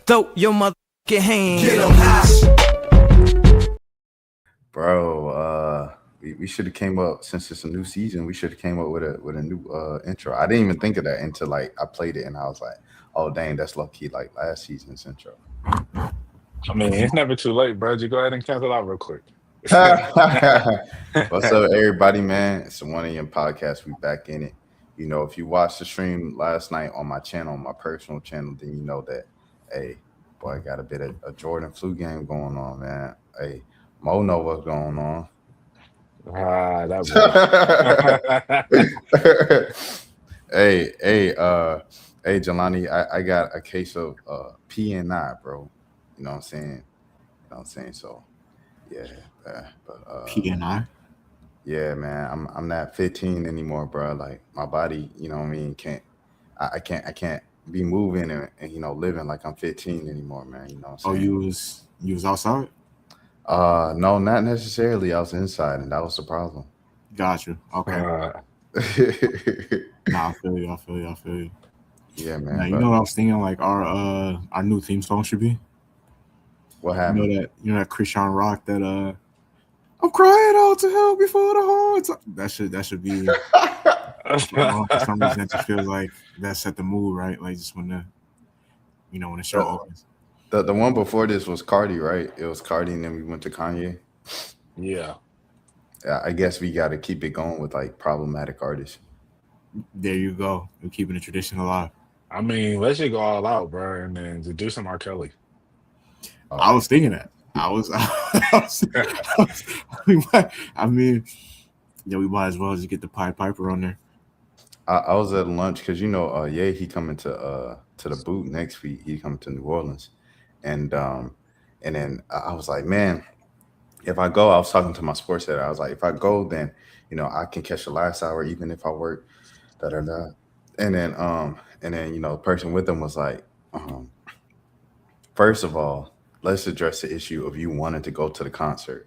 Throw your motherfucking hand. Get 'em high. Bro, we should have came up since it's a new season. We should have came up with a new intro. I didn't even think of that until like I played it and I was like, oh dang, that's low key like last season's intro. I mean, it's never too late, bro. You go ahead and cancel out real quick. What's up, everybody, man? It's the 1 a.m. podcast. We back in it. You know, if you watched the stream last night on my channel, my personal channel, then you know that, hey, boy, I got a bit of a Jordan flu game going on, man. Hey, Mo know what's going on. That hey, Jelani, I got a case of P&I, bro. You know what I'm saying? So, yeah, but P&I. Yeah, man, I'm not 15 anymore, bro. Like my body, you know what I mean, I can't be moving and you know living like I'm 15 anymore, man. You know what I'm saying? You was outside? No, not necessarily. I was inside, and that was the problem. Gotcha. Okay. Nah, I feel you. Yeah, man. Now, you know what I was thinking? Like our new theme song should be. What happened? You know that Christian Rock that I'm crying out to hell before the hearts. That should be. For some reason, it just feels like that set the mood, right? Like just when the show opens. The one before this was Cardi, right? It was Cardi, and then we went to Kanye. Yeah. I guess we got to keep it going with like problematic artists. There you go. We're keeping the tradition alive. I mean, let's just go all out, bro, and then to do some R. Kelly. I was thinking that. I mean, yeah, we might as well just get the Pied Piper on there. I was at lunch because he coming to the boot next week. He coming to New Orleans, and then I was like, man, if I go, I was talking to my sports editor. I was like, if I go, then I can catch the last hour even if I work. And then the person with them was like, first of all, let's address the issue of you wanting to go to the concert.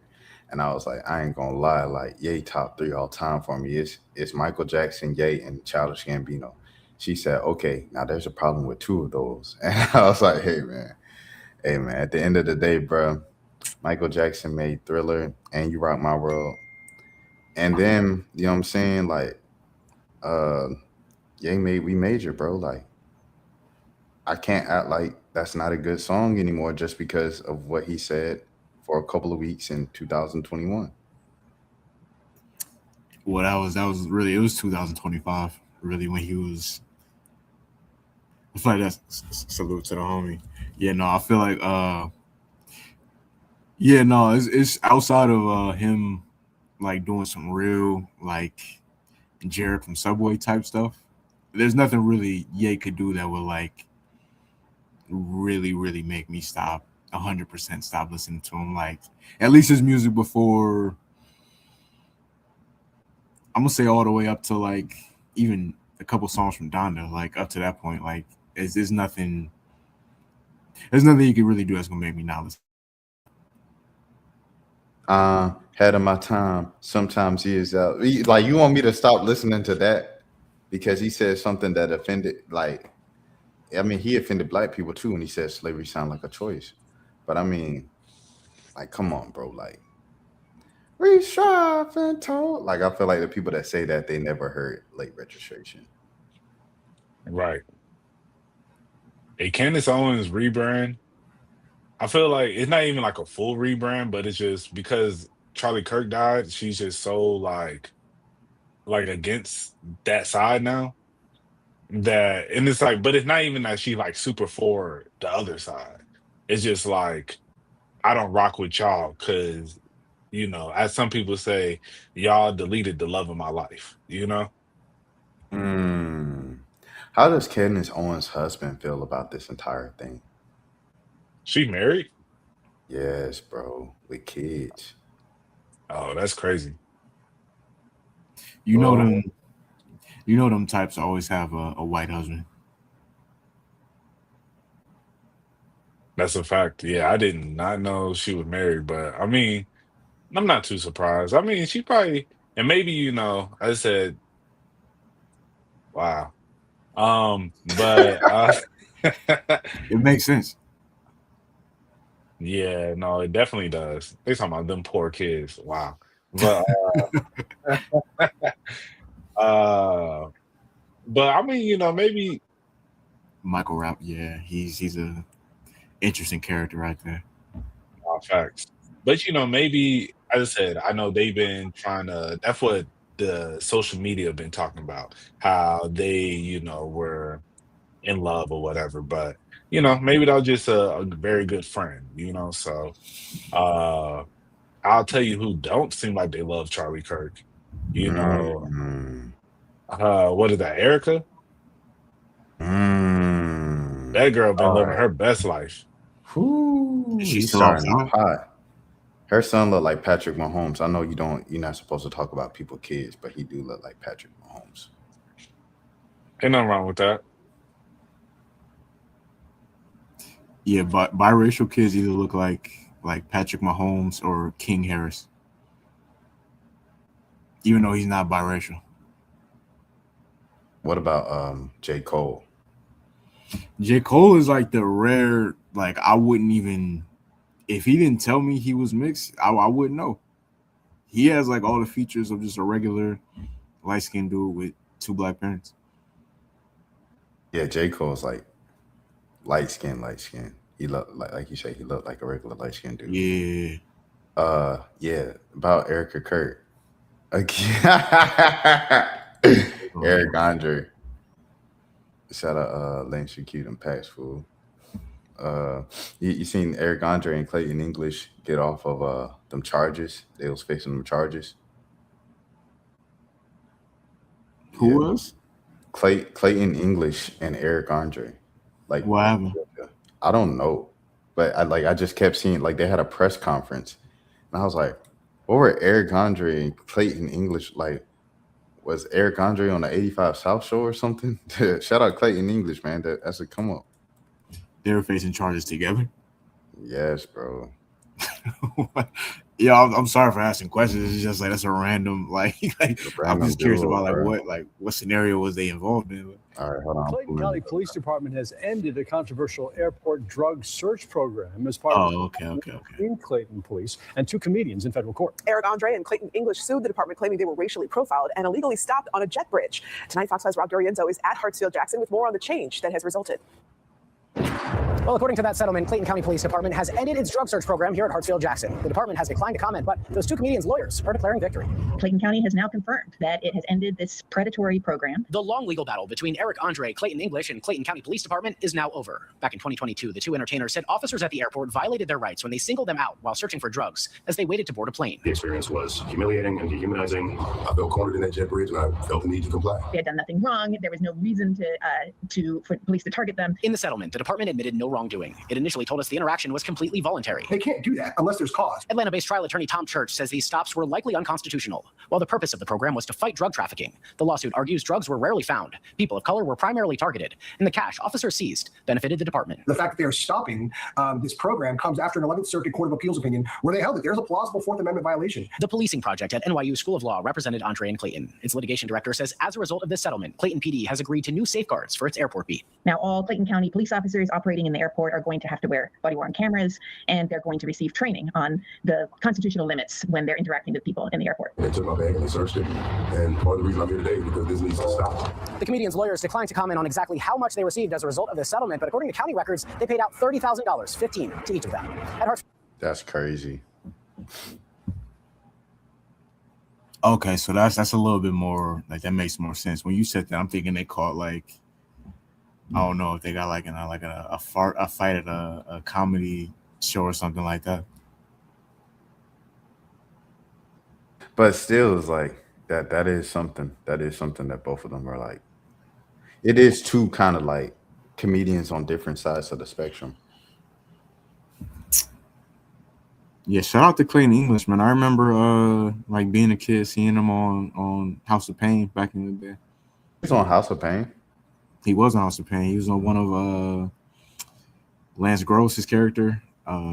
And I was like, I ain't gonna lie, like Ye top 3 all time for me. It's Michael Jackson, Ye, and Childish Gambino. She said, okay, now there's a problem with 2 of those. And I was like, hey man, at the end of the day, bro, Michael Jackson made Thriller and You Rock My World. And then, you know what I'm saying? Like, Ye made We Major, bro. Like, I can't act like that's not a good song anymore just because of what he said for a couple of weeks in 2021. Well, that was really, it was 2025, really, when he was. I feel like that's salute to the homie. Yeah, no, I feel like it's outside of him like doing some real like Jared from Subway type stuff. There's nothing really Ye could do that would like really, really make me 100% stop listening to him. Like at least his music before, I'm gonna say all the way up to like even a couple songs from Donda, like up to that point, like there's nothing you can really do that's gonna make me not listen. Head of my time. Sometimes he is out. Like, you want me to stop listening to that because he said something that offended, like, I mean, he offended black people too when he said slavery sound like a choice. But I mean, like, come on, bro. Like, we strive and told. Like, I feel like the people that say that, they never heard late registration. Right. A Candace Owens rebrand, I feel like it's not even like a full rebrand, but it's just because Charlie Kirk died, she's just so like against that side now. That, and it's like, but it's not even that she like super for the other side. It's just like, I don't rock with y'all because, as some people say, y'all deleted the love of my life, How does Candace Owens' husband feel about this entire thing? She married? Yes, bro, with kids. Oh, that's crazy. You know them types always have a white husband. That's a fact. Yeah, I did not know she was married, but I mean, I'm not too surprised. I mean, she probably, and maybe, I said, wow. But It makes sense. Yeah, no, it definitely does. They talking about them poor kids. Wow. But uh but I mean, maybe Michael Rapp, yeah, he's a interesting character right there. facts. But maybe as I said, I know they've been trying to that's what the social media have been talking about, how they, were in love or whatever. But maybe that was just a very good friend. So uh I'll tell you who don't seem like they love Charlie Kirk. You know, Mm, what is that, Erica? mm. That girl been All living right. her best life. Whoo, Is she he's still starting outside? off hot. Her son look like Patrick Mahomes. I know you're not supposed to talk about people kids, but he do look like Patrick Mahomes. Ain't nothing wrong with that. Yeah, but biracial kids either look like Patrick Mahomes or King Harris, even though he's not biracial. What about J. Cole? J. Cole is like the rare, like I wouldn't even, if he didn't tell me he was mixed, I wouldn't know. He has like all the features of just a regular light skinned dude with two black parents. Yeah, J. Cole's like light skin, light skin. He look like you say, he looked like a regular light skinned dude. Yeah. Yeah, about Erica Kurt. Eric Andre. Shout out Lane Cute and Pax Fool. You seen Eric Andre and Clayton English get off of them charges? They was facing them charges. Who Yeah. else? Clayton English and Eric Andre. Like What happened? I don't know. But I just kept seeing like they had a press conference and I was like, what were Eric Andre and Clayton English like? Was Eric Andre on the 85 South Show or something? Shout out Clayton English, man. That's a come up. They were facing charges together. Yes, bro. Yeah, I'm sorry for asking questions. It's just like that's a random I'm just curious about what scenario was they involved in. All right, hold on. Clayton County Police Department has ended a controversial airport drug search program as part of in Clayton Police and two comedians in federal court. Eric Andre and Clayton English sued the department, claiming they were racially profiled and illegally stopped on a jet bridge. Tonight, Fox 5's Rob Dorienzo is at Hartsfield-Jackson with more on the change that has resulted. Well, according to that settlement, Clayton County Police Department has ended its drug search program here at Hartsfield-Jackson. The department has declined to comment, but those two comedians' lawyers are declaring victory. Clayton County has now confirmed that it has ended this predatory program. The long legal battle between Eric Andre, Clayton English, and Clayton County Police Department is now over. Back in 2022, the two entertainers said officers at the airport violated their rights when they singled them out while searching for drugs as they waited to board a plane. The experience was humiliating and dehumanizing. I felt cornered in that jet bridge and I felt the need to comply. They had done nothing wrong. There was no reason for police to target them. In the settlement, the department admitted no wrongdoing. It initially told us the interaction was completely voluntary. They can't do that unless there's cause. Atlanta-based trial attorney Tom Church says these stops were likely unconstitutional. While the purpose of the program was to fight drug trafficking, the lawsuit argues drugs were rarely found, people of color were primarily targeted, and the cash officers seized benefited the department. The fact that they are stopping this program comes after an 11th Circuit Court of Appeals opinion where they held that there's a plausible Fourth Amendment violation. The policing project at NYU School of Law represented Andre and Clayton. Its litigation director says as a result of this settlement, Clayton PD has agreed to new safeguards for its airport beat. Now, all Clayton County police officers operating in the airport are going to have to wear body-worn cameras, and they're going to receive training on the constitutional limits when they're interacting with people in the airport. They took my bag and they searched it. And part of the reason I'm here today is because this needs to stop. The comedian's lawyers declined to comment on exactly how much they received as a result of this settlement, but according to county records, they paid out $30,000, $15,000 to each of them. That's crazy. Okay, so that's a little bit more like that makes more sense. When you said that, I'm thinking they caught like I don't know if they got like a fight at a comedy show or something like that. But still, it's like that is something that both of them are like. It is two kind of like comedians on different sides of the spectrum. Yeah, shout out to Clayton English, man. I remember like being a kid, seeing him on House of Pain back in the day. He's on House of Pain. He was on House of Pain. He was on one of Lance Gross's character.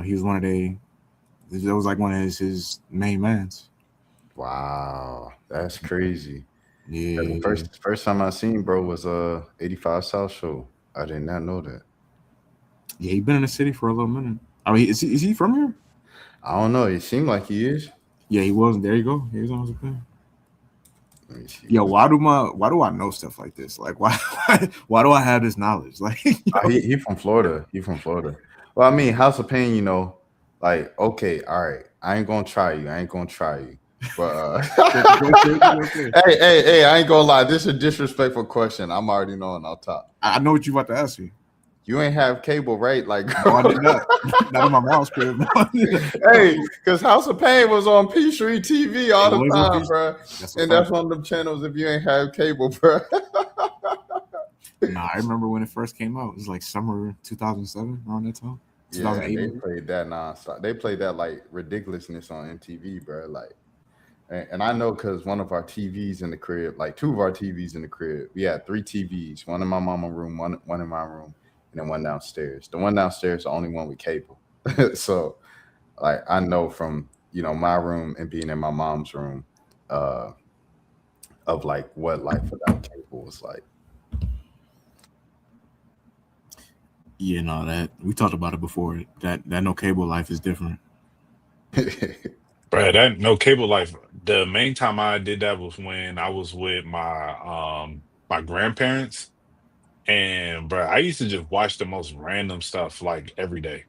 He was one of that was like one of his main mans. Wow, that's crazy. Yeah. The first time I seen bro was 85 South Show. I did not know that. Yeah, he been in the city for a little minute. I mean, is he from here? I don't know. It seemed like he is. Yeah, he was. There you go. He was on House of Pain. Let me see. Yo, why do I know stuff like this? Like, why do I have this knowledge? Like, he from Florida. He from Florida. Well, I mean, House of Pain, you know, like, okay, all right. I ain't gonna try you. But hey, I ain't gonna lie. This is a disrespectful question. I'm already knowing off top. I know what you about to ask me. You ain't have cable, right? Like, no, I did not. Not in my mom's crib. Hey, because House of Pain was on P3 TV all the time, bro. And that's one of them channels if you ain't have cable, bro. Nah, I remember when it first came out. It was like summer 2007 around that time. 2008. Yeah, they played that nonstop. They played that like ridiculousness on MTV, bro. Like, and I know because one of our TVs in the crib, like two of our TVs in the crib, we had 3 TVs, one in my mama's room, one in my room, and then one downstairs. The one downstairs is the only one with cable. So, like, I know from, you know, my room and being in my mom's room, of like what life without cable was like. Yeah, no, that we talked about it before. That no cable life is different. Bro, that no cable life. The main time I did that was when I was with my my grandparents, and bro, I used to just watch the most random stuff like every day.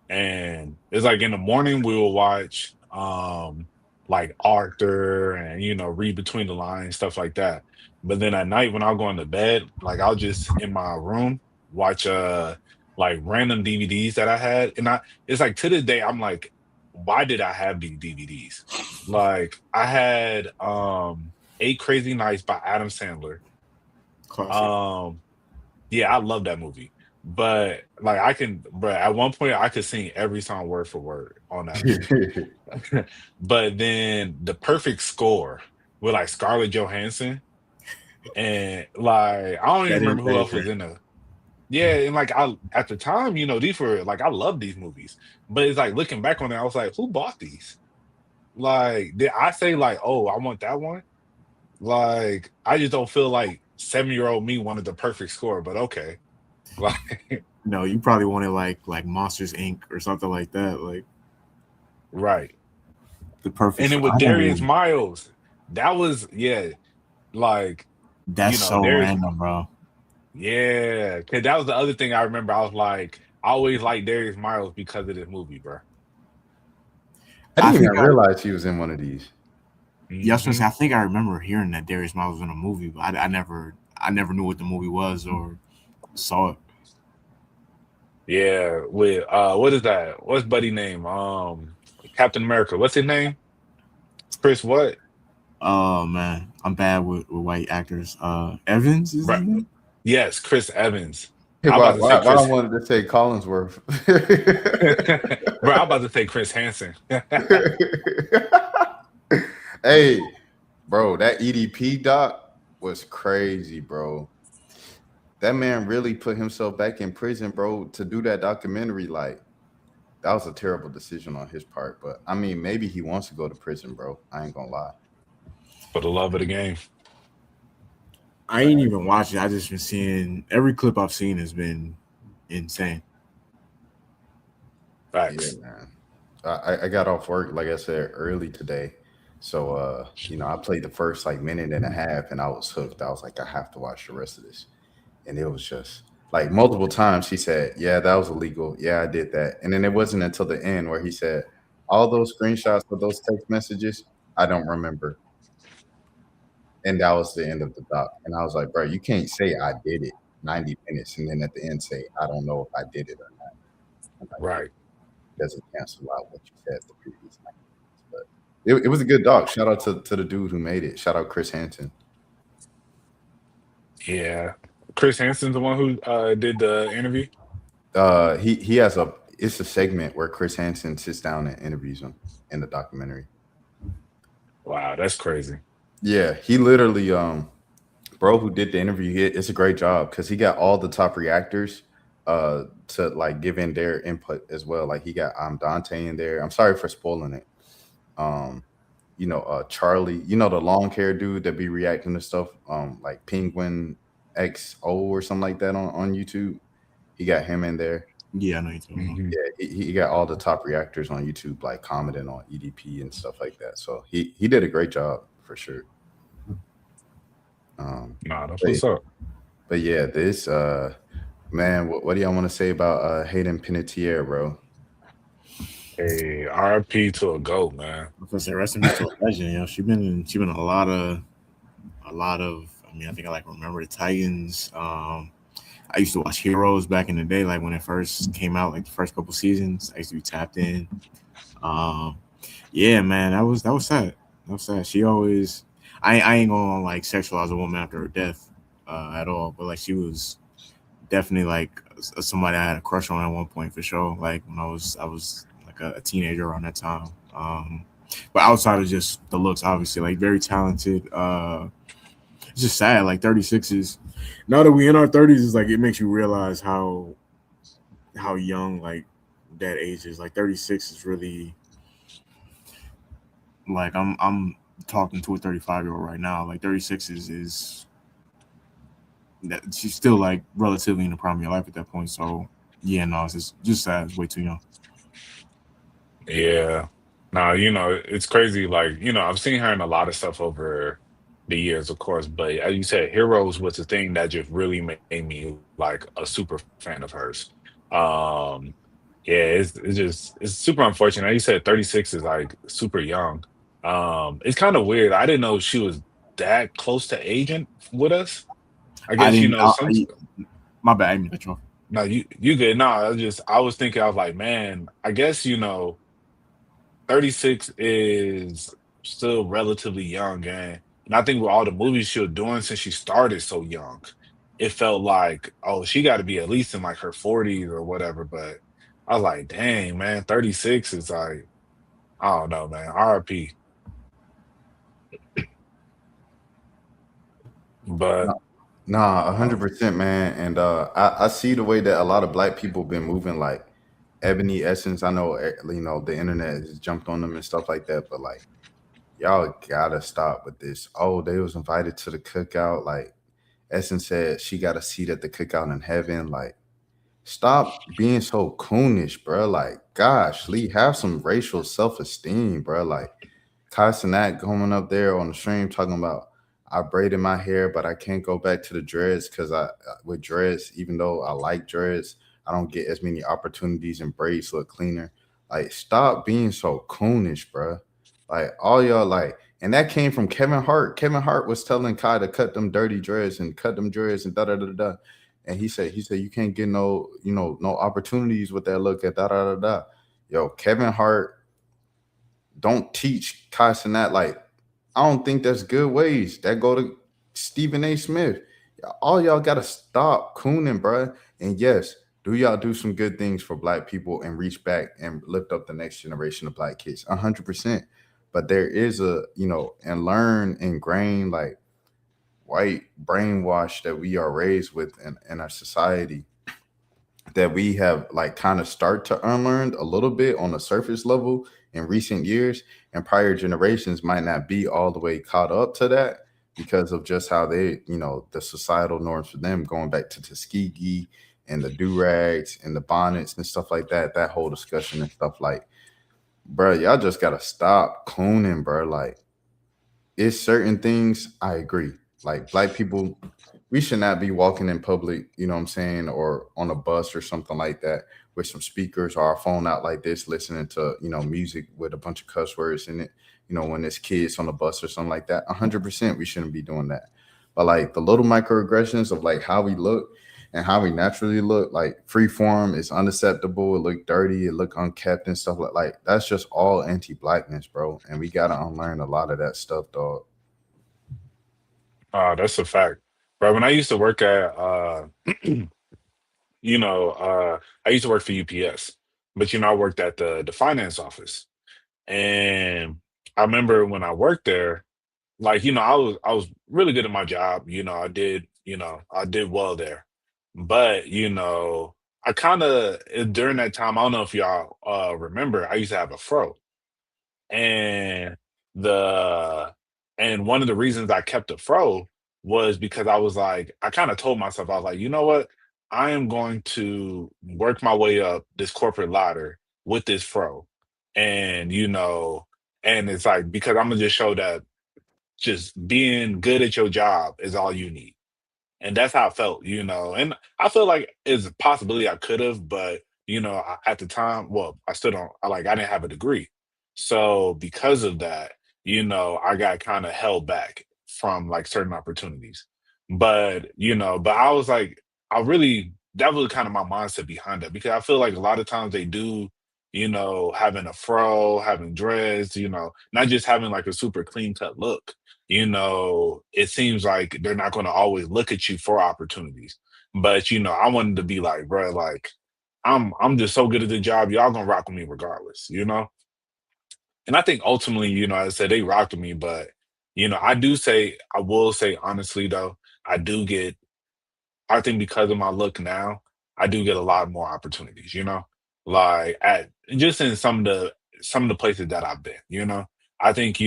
And it's like in the morning we will watch like Arthur and you know read between the lines stuff like that. But then at night when I'll go into bed, like I'll just in my room watch like random DVDs that I had, and it's like to this day I'm like, why did I have these DVDs? Like I had 8 Crazy Nights by Adam Sandler. Classic. Yeah, I love that movie. But like bro, at one point I could sing every song word for word on that movie. But then The Perfect Score with like Scarlett Johansson and like I don't even remember who else was in there. Yeah, and like at the time, you know, these were like I love these movies. But it's like looking back on it, I was like, who bought these? Like, did I say like, oh, I want that one? Like, I just don't feel like 7-year-old me wanted The Perfect Score, but okay. Like, no, you probably wanted like Monsters Inc. or something like that. Like, right. The Perfect. And then with Darius Miles, that was like that's so random, bro. Yeah, because that was the other thing I remember. I was like, I always liked Darius Miles because of this movie, bro. I didn't even realize he was in one of these. Yes, I think I remember hearing that Darius Miles was in a movie, but I never knew what the movie was or saw it. Yeah, with what is that? What's buddy name? Captain America. What's his name? Chris what? Oh man, I'm bad with white actors. Evans is his name? Yes, Chris Evans. Hey, why I wanted to say Collinsworth. Bro, I'm about to say Chris Hansen. Hey, bro, that EDP doc was crazy, bro. That man really put himself back in prison, bro, to do that documentary. Like, that was a terrible decision on his part. But I mean, maybe he wants to go to prison, bro. I ain't gonna lie. For the love of the game. I ain't even watched it. I just been seeing every clip I've seen has been insane. Facts. Yeah, man. I got off work, like I said, early today. So you know, I played the first like minute and a half and I was hooked. I was like, I have to watch the rest of this. And it was just like multiple times he said, yeah, that was illegal. Yeah, I did that. And then it wasn't until the end where he said, all those screenshots of those text messages, I don't remember. And that was the end of the doc. And I was like, bro, you can't say I did it 90 minutes and then at the end say, I don't know if I did it or not. Like, right. Doesn't cancel out what you said the previous 90 minutes. But it was a good doc. Shout out to the dude who made it. Shout out Chris Hansen. Yeah. Chris Hansen's the one who did the interview? He has it's a segment where Chris Hansen sits down and interviews him in the documentary. Wow, that's crazy. Yeah, he literally, bro, who did the interview, it's a great job because he got all the top reactors to like give in their input as well. Like he got Dante in there. I'm sorry for spoiling it. You know, Charlie, you know, the long hair dude that be reacting to stuff, like Penguin XO or something like that on YouTube. He got him in there. Yeah, I know you're talking about. Mhm. Yeah, he got all the top reactors on YouTube like commenting on EDP and stuff like that. So he did a great job for sure. Nah, that's But, what's up. but yeah, this man, what do y'all want to say about Hayden Panettiere, bro? Hey, RP to a GOAT, man. I was gonna say rest in peace to a legend. You know, she been in a lot of. I mean, I think I like remember the Titans. I used to watch Heroes back in the day, like when it first came out, like the first couple seasons. I used to be tapped in. Yeah, man, that was sad. That was sad. She always, I ain't gonna like sexualize a woman after her death at all, but like she was definitely like somebody I had a crush on at one point for sure. Like when I was like a teenager around that time. But outside of just the looks, obviously, like very talented. It's just sad. Like 36 is now that we in our 30s, is like it makes you realize how young like that age is. Like 36 is really like I'm talking to a 35-year-old right now. Like 36 is that she's still like relatively in the prime of your life at that point. So yeah, no, it's just sad. It's way too young. Yeah. Now, it's crazy. Like, I've seen her in a lot of stuff over the years, of course, but as you said, Heroes was the thing that just really made me like a super fan of hers. Um, yeah, it's super unfortunate. As you said, 36 is like super young. It's kind of weird. I didn't know she was that close to aging with us. I I guess, didn't. some My bad. I didn't mean to cut you off. no, you good. No, I was thinking, I was like, man, I guess, 36 is still relatively young, and I think with all the movies she was doing since she started so young, it felt like, oh, she got to be at least in like her 40s or whatever. But I was like, dang, man, 36 is like, I don't know, man. RP. But Nah, um, 100%, man. And I see the way that a lot of black people been moving, like Ebony Essence. I know, the internet has jumped on them and stuff like that, but like, y'all gotta stop with this. Oh, they was invited to the cookout. Like, Essence said she got a seat at the cookout in heaven. Like, stop being so coonish, bro. Like, gosh, Lee, have some racial self-esteem, bro. Like, Casanet going up there on the stream talking about I braided my hair, but I can't go back to the dreads because with dreads, even though I like dreads, I don't get as many opportunities and braids look cleaner. Like, stop being so coonish, bro. Like, all y'all like, and that came from Kevin Hart. Kevin Hart was telling Kai to cut them dirty dreads and cut them dreads and da da da da. And he said you can't get no opportunities with that look at da da da da. Yo, Kevin Hart don't teach Kai Cenat. Like, I don't think that's good ways. That go to Stephen A. Smith. All y'all gotta stop cooning, bro. And yes, do y'all do some good things for black people and reach back and lift up the next generation of black kids? 100%. But there is and learn ingrained like white brainwash that we are raised with in our society that we have like kind of start to unlearn a little bit on the surface level in recent years, and prior generations might not be all the way caught up to that because of just how they, the societal norms for them going back to Tuskegee and the do-rags and the bonnets and stuff like that, that whole discussion and stuff. Like, bro, y'all just gotta stop cooning, bro. Like, it's certain things I agree. Like, black people, we should not be walking in public, you know what I'm saying, or on a bus or something like that with some speakers or our phone out like this, listening to, music with a bunch of cuss words in it, when there's kids on the bus or something like that. 100% we shouldn't be doing that. But like the little microaggressions of like how we look and how we naturally look, like free form is unacceptable. It look dirty, it look unkept and stuff like that's just all anti-blackness, bro. And we gotta unlearn a lot of that stuff, dog. that's a fact. But when I used to work at, I used to work for UPS, but I worked at the finance office. And I remember when I worked there, like, I was really good at my job. I did well there. But, I kind of during that time, I don't know if y'all remember, I used to have a fro. And the and one of the reasons I kept a fro was because I was like, I kind of told myself, I was like, you know what? I am going to work my way up this corporate ladder with this fro. And, and it's like, because I'm gonna just show that just being good at your job is all you need. And that's how I felt, And I feel like it's a possibility I could have, but at the time, well, I still don't. I didn't have a degree, so because of that, I got kind of held back from like certain opportunities. But I was like, I really that was kind of my mindset behind it because I feel like a lot of times they do. Having a fro, having dreads, not just having like a super clean cut look, it seems like they're not going to always look at you for opportunities. But I wanted to be like, bro, like I'm just so good at the job, y'all gonna rock with me regardless. And I think ultimately, as I said, they rocked with me, but I will say honestly though, I do get I think because of my look now, I do get a lot more opportunities. Like at just in some of the places that I've been. I think,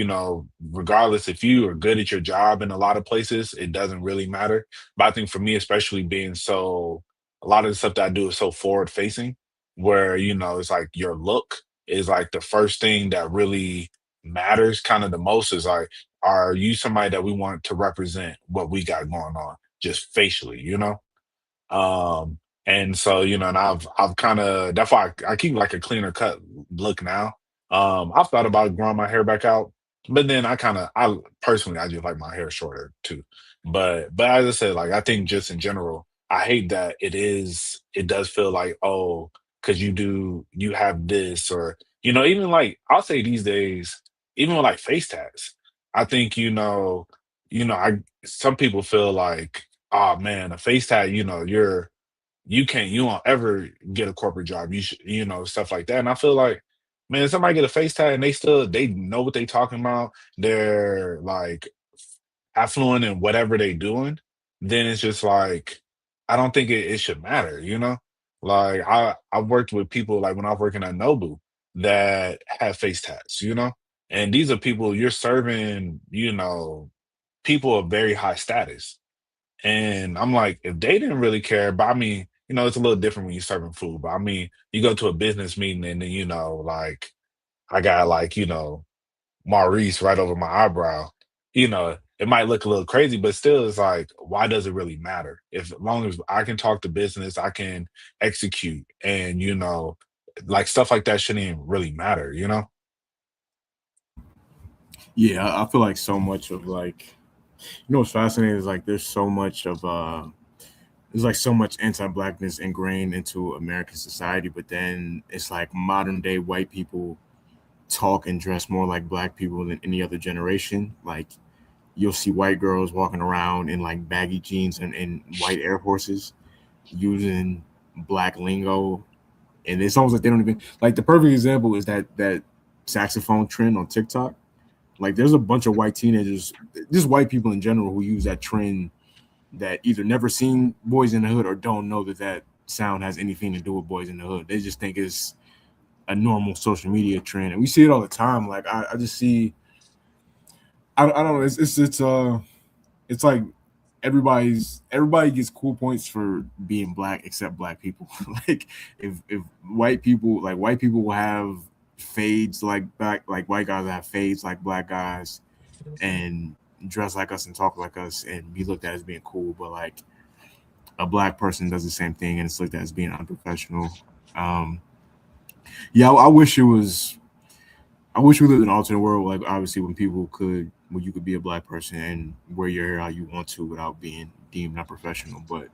regardless if you are good at your job in a lot of places, it doesn't really matter. But I think for me, especially being a lot of the stuff that I do is so forward facing, where, it's like your look is like the first thing that really matters kind of the most is like, are you somebody that we want to represent what we got going on? Just facially. Um, and so, and I've kind of that's why I keep like a cleaner cut look now. I've thought about growing my hair back out, but then I personally I just like my hair shorter too. But as I said, like I think just in general, I hate that it does feel like, oh, because you have this or even like I'll say these days, even with like face tats, I think I some people feel like, oh man, a face tat, you won't ever get a corporate job. You should, stuff like that. And I feel like, man, somebody get a face tat and they know what they talking about. They're like affluent in whatever they doing. Then it's just like, I don't think it should matter. Like I worked with people like when I was working at Nobu that have face tats. And these are people you're serving, people of very high status. And I'm like, if they didn't really care, but I mean, it's a little different when you're serving food. But I mean, you go to a business meeting and then, like I got like, Maurice right over my eyebrow. It might look a little crazy, but still it's like, why does it really matter? If as long as I can talk to business, I can execute and like stuff like that shouldn't even really matter. Yeah, I feel like so much of like, what's fascinating is like there's so much of there's like so much anti-blackness ingrained into American society, but then it's like modern day white people talk and dress more like black people than any other generation. Like you'll see white girls walking around in like baggy jeans and white Air Forces using black lingo. And it's almost like they don't even like the perfect example is that saxophone trend on TikTok. Like there's a bunch of white teenagers, just white people in general who use that trend that either never seen Boys in the Hood or don't know that sound has anything to do with Boys in the Hood. They just think it's a normal social media trend. And we see it all the time. Like I just see I don't know, it's like everybody gets cool points for being black except black people. Like if white people will have fades like black, like white guys have fades like black guys and dress like us and talk like us and be looked at as being cool, but like a black person does the same thing and it's looked at as being unprofessional. Yeah, I wish we lived in an alternate world, like obviously when you could be a black person and wear your hair how you want to without being deemed unprofessional. But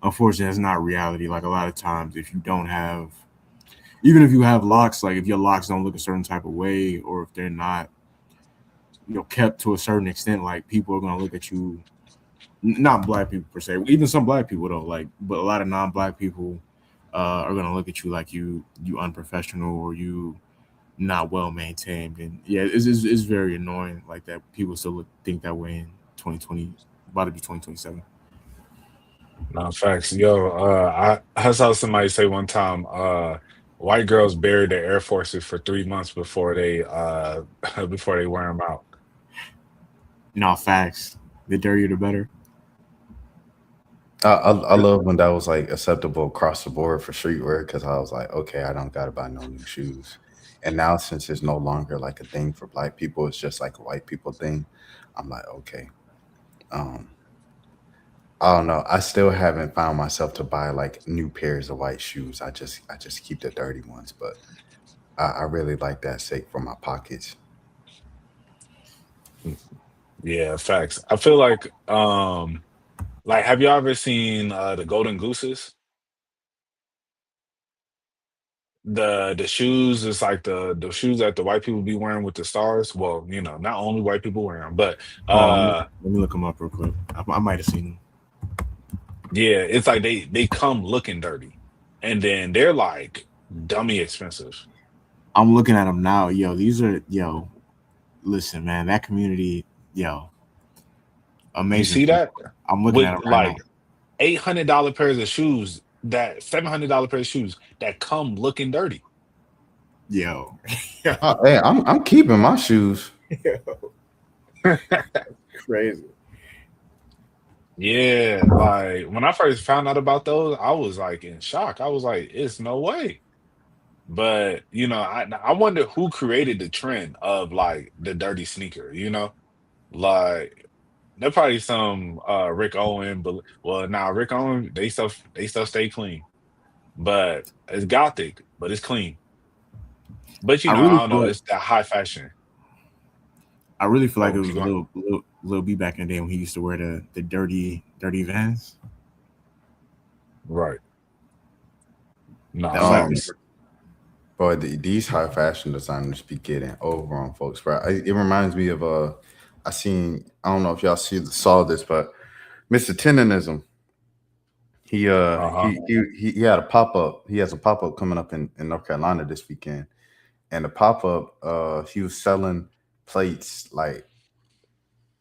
unfortunately, that's not reality. Like a lot of times, if you don't have, even if you have locks, like if your locks don't look a certain type of way, or if they're not, kept to a certain extent, like people are gonna look at you. Not black people per se, even some black people though. Like, but a lot of non-black people are gonna look at you like you unprofessional or you not well maintained, and yeah, it's very annoying like that people still think that way in 2020, about to be 2027. No facts. Yo, I saw somebody say one time, white girls bury their Air Forces for 3 months before they before they wear them out. No facts. The dirtier the better. I love when that was like acceptable across the board for streetwear because I was like, okay, I don't gotta buy no new shoes. And now since it's no longer like a thing for black people, it's just like a white people thing. I'm like, okay. Um, I don't know. I still haven't found myself to buy like new pairs of white shoes. I just keep the dirty ones, but I really like that sake for my pockets. Yeah, facts. I feel like have you ever seen the Golden Gooses? The shoes is like the shoes that the white people be wearing with the stars. Well, not only white people wear them, but Hold on, let me look them up real quick. I might have seen them. yeah, it's like they come looking dirty, and then they're like dummy expensive. I'm looking at them now. Yo, these are Listen, man, that community, yo, You amazing see people. that I'm looking with at them right now. like $800 pairs of shoes, that $700 pair of shoes that come looking dirty. Yo, Hey, I'm keeping my shoes. crazy. Yeah, like when I first found out about those, I was like in shock. I was like, "It's no way." But I wonder who created the trend of like the dirty sneaker. Like they're probably some Rick Owen, but well, now Rick Owen they stuff stay clean, but it's gothic, but it's clean. But I I really don't feel know. like It's that high fashion. I really feel like Oh, it was keep going. little B back in the day when he used to wear the dirty Vans. Right. Nah, That was like Um, facts. Boy, these high fashion designers be getting over on folks, bro. It reminds me of I don't know if y'all saw this, but Mr. Tennonism, he uh Uh-huh. he he had a pop up. He has a pop up coming up in North Carolina this weekend, and the pop up he was selling plates like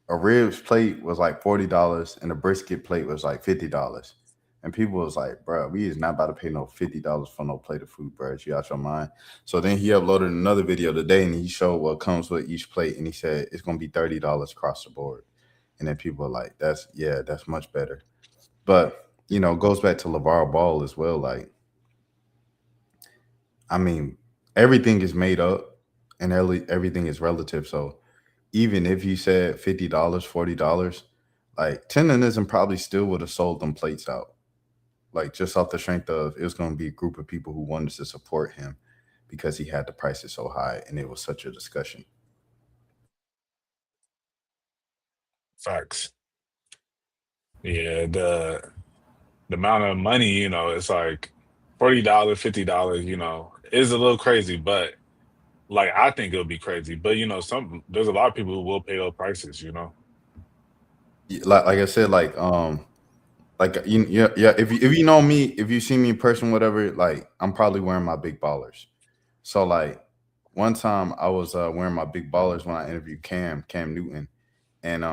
a ribs plate was like $40 and a brisket plate was like $50. And people was like, bro, we is not about to pay no $50 for no plate of food, bro. You out your mind. So then he uploaded another video today and he showed what comes with each plate. And he said it's gonna be $30 across the board. And then people are like, that's much better. But it goes back to LeVar Ball as well. Like, I mean, everything is made up and everything is relative. So even if you said $50, $40, like Tendonism probably still would have sold them plates out. Like just off the strength of it was going to be a group of people who wanted to support him because he had the prices so high and it was such a discussion. Facts. Yeah, the amount of money, it's like $40, $50, is a little crazy, but like I think it'll be crazy. But there's a lot of people who will pay those prices. Like I said, like yeah. If you know me, if you see me in person, whatever, like I'm probably wearing my big ballers. So like one time I was wearing my big ballers when I interviewed Cam Newton. And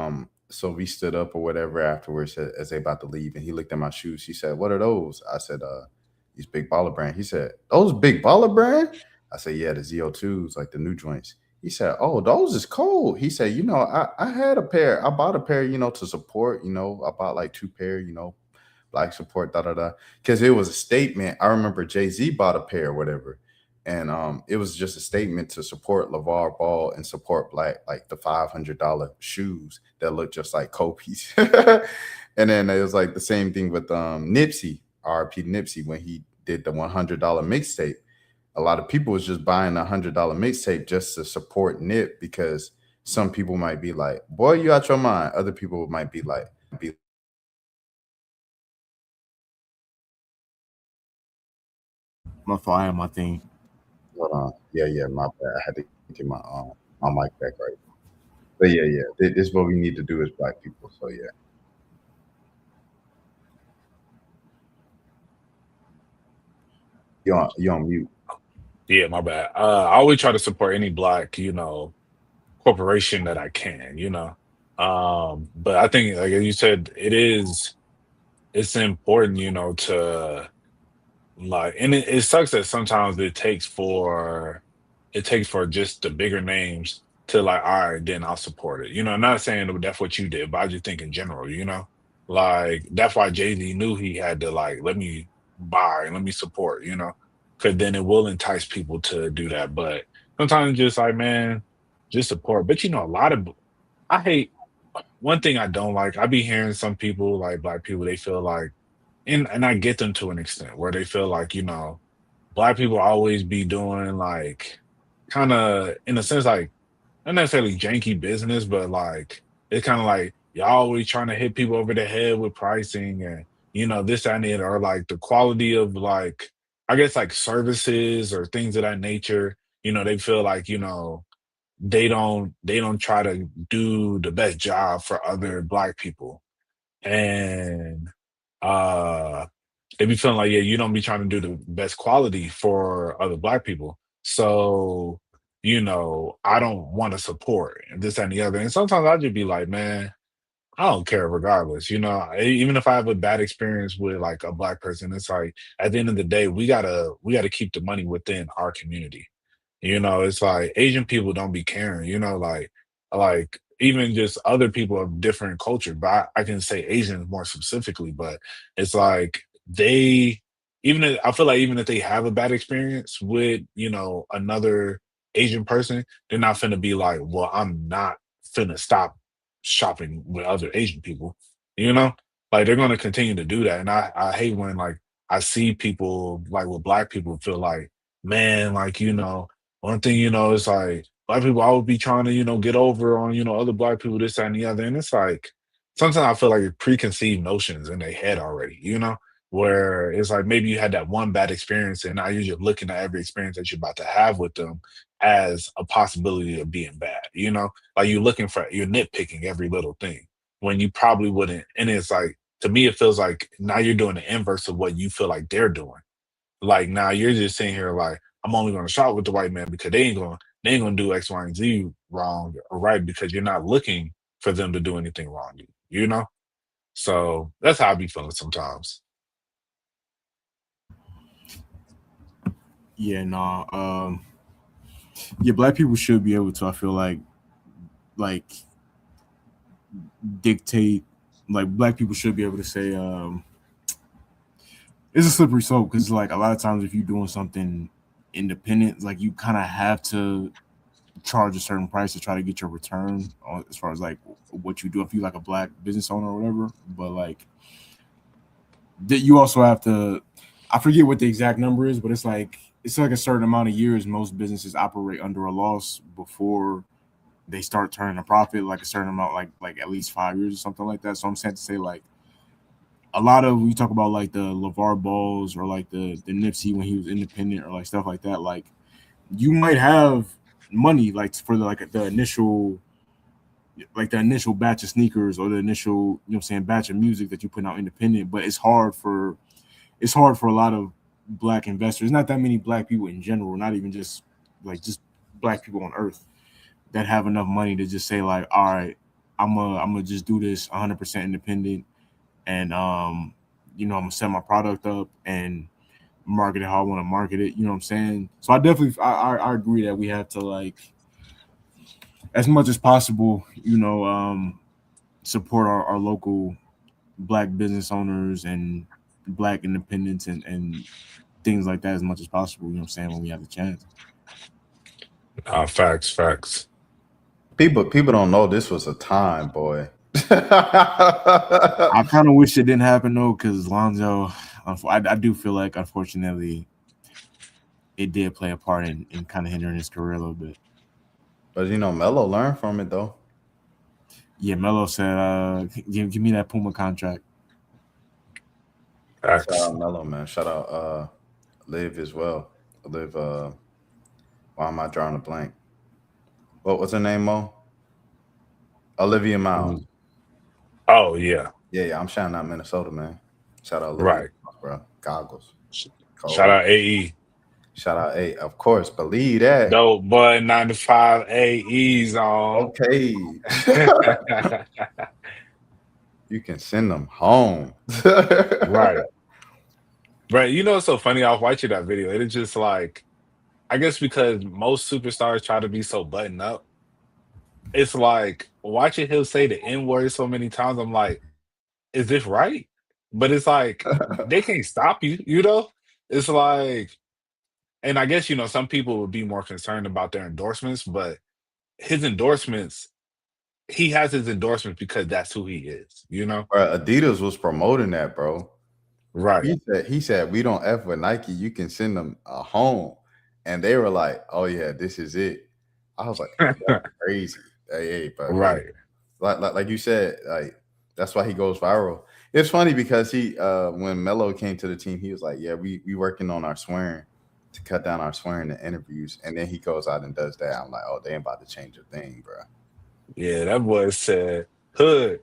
so we stood up or whatever afterwards as they about to leave, and he looked at my shoes. He said, "What are those?" I said, "These Big Baller Brand." He said, "Those Big Baller Brand?" I said, "Yeah, the ZO2s, like the new joints." He said, "Oh, those is cold." He said, I had a pair. I bought a pair, to support. I bought like two pair. Black support, da da da." Because it was a statement. I remember Jay-Z bought a pair or whatever. And it was just a statement to support LeVar Ball and support black, like the $500 shoes that look just like Kobe's. And then it was like the same thing with Nipsey, RP Nipsey, when he did the $100 mixtape. A lot of people was just buying a $100 mixtape just to support Nip because some people might be like, "Boy, you out your mind." Other people might be like, My fault, I had my thing. "Hold on, yeah, my bad. I had to get my mic back right." But yeah, this is what we need to do as black people. So yeah, you on mute. Yeah, my bad. I always try to support any black, corporation that I can. But I think, like you said, it's important, to like, and it sucks that sometimes it takes for just the bigger names to like, all right, then I'll support it. I'm not saying that that's what you did, but I just think in general. Like that's why Jay-Z knew he had to like let me buy and let me support, because then it will entice people to do that. But sometimes just like, man, just support. But a lot of I hate one thing I don't like. I be hearing some people like black people, they feel like, and I get them to an extent where they feel like, black people always be doing like kind of in a sense like not necessarily janky business, but like it's kind of like y'all always trying to hit people over the head with pricing and this that, and it, or like the quality of like I guess like services or things of that nature. They feel like they don't try to do the best job for other black people, and uh they be feeling like, yeah, you don't be trying to do the best quality for other black people. So, I don't want to support and this and the other. And sometimes I'll just be like, man, I don't care regardless. Even if I have a bad experience with like a black person, it's like at the end of the day, we gotta keep the money within our community. It's like Asian people don't be caring, like even just other people of different culture, but I can say Asians more specifically, but it's like they I feel like even if they have a bad experience with, another Asian person, they're not finna be like, well, I'm not finna stop shopping with other Asian people, you know? Like they're gonna continue to do that. And I hate when like I see people like with black people feel like, man, like, one thing, is like black people always be trying to, get over on, other black people, this, that, and the other. And it's like sometimes I feel like preconceived notions in their head already, where it's like maybe you had that one bad experience and now you're just looking at every experience that you're about to have with them as a possibility of being bad, Like you're nitpicking every little thing when you probably wouldn't. And it's like, to me, it feels like now you're doing the inverse of what you feel like they're doing. Like now you're just sitting here like, I'm only gonna shop with the white man because they ain't gonna do X, Y, and Z wrong or right because you're not looking for them to do anything wrong, you know? So that's how I be feeling sometimes. Yeah, no. Yeah, black people should be able to, I feel like dictate, like black people should be able to say, it's a slippery slope because like a lot of times if you're doing something independent, like you kind of have to charge a certain price to try to get your return on, as far as like what you do if you like a black business owner or whatever. But like that you also have to, I forget what the exact number is, but it's like a certain amount of years most businesses operate under a loss before they start turning a profit, like a certain amount, like at least 5 years or something like that. So I'm saying to say like a lot of, we talk about like the LeVar Balls or like the Nipsey when he was independent or like stuff like that, like you might have money like for the initial batch of sneakers or the initial, batch of music that you put out independent, but it's hard for a lot of black investors, not that many black people in general, not even just black people on earth that have enough money to just say like, all right, I'm gonna just do this 100% independent, and I'm gonna set my product up and market it how I want to market it. You know what I'm saying? So I definitely I agree that we have to, like, as much as possible, support our local black business owners and black independents and things like that as much as possible. You know what I'm saying? When we have the chance. Facts. People don't know this was a time, boy. I kind of wish it didn't happen though, because Lonzo, I do feel like unfortunately it did play a part in kind of hindering his career a little bit. But Melo learned from it though. Yeah, Melo said, give me that Puma contract. Shout out Melo, man. Shout out Liv as well. Liv, why am I drawing a blank? What's her name, Mo? Olivia Miles. Oh yeah. Yeah, I'm shouting out Minnesota, man. Shout out Olivia, Right. bro. Goggles. Shout out AE. Shout out A, of course. Believe that. Dope boy 95 AE's on. Okay. You can send them home. Right. Right. It's so funny. I was watching that video. It's just like, I guess because most superstars try to be so buttoned up, it's like watching him say the N word so many times. I'm like, is this right? But it's like they can't stop you, you know? It's like, and I guess, some people would be more concerned about their endorsements, but his endorsements, he has his endorsements because that's who he is, you know? Adidas was promoting that, bro. Right. He said we don't F with Nike, you can send them a home. And they were like, oh yeah, this is it. I was like, oh, that's crazy. Hey, but Right. like you said, like that's why he goes viral. It's funny because he when Melo came to the team, he was like, yeah, we working on our swearing to cut down our swearing in interviews. And then he goes out and does that. I'm like, oh, they ain't about to change a thing, bro. Yeah, that boy said, hood,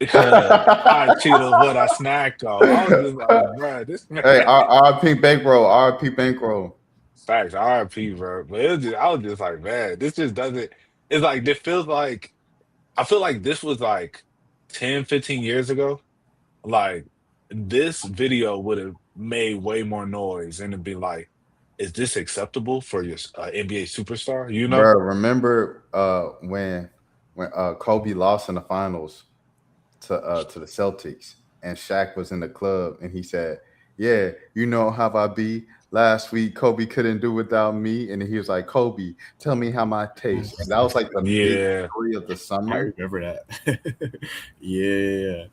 I cheated what I snacked on. I was just like, bro, this man. Hey, RP Bankroll, RP Bankroll. Facts, RP, bro. But I was just like, man, this just doesn't, it's like, this feels like, I feel like this was like 10, 15 years ago. Like, this video would have made way more noise and it'd be like, is this acceptable for your NBA superstar? You know? Bro, remember when Kobe lost in the finals to the Celtics and Shaq was in the club and he said, yeah, you know how I be. Last week, Kobe couldn't do without me. And he was like, Kobe, tell me how my taste. And that was like the big story of the summer. I remember that. Yeah.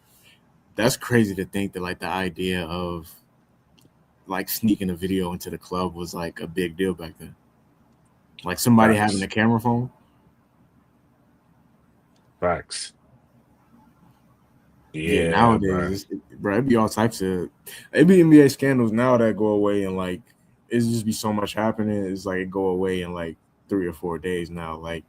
That's crazy to think that like the idea of like sneaking a video into the club was like a big deal back then. Like somebody having a camera phone. Facts. Yeah, nowadays, bro, it'd be all types of NBA scandals now that go away and like it's just be so much happening. It's like it go away in like 3 or 4 days now. Like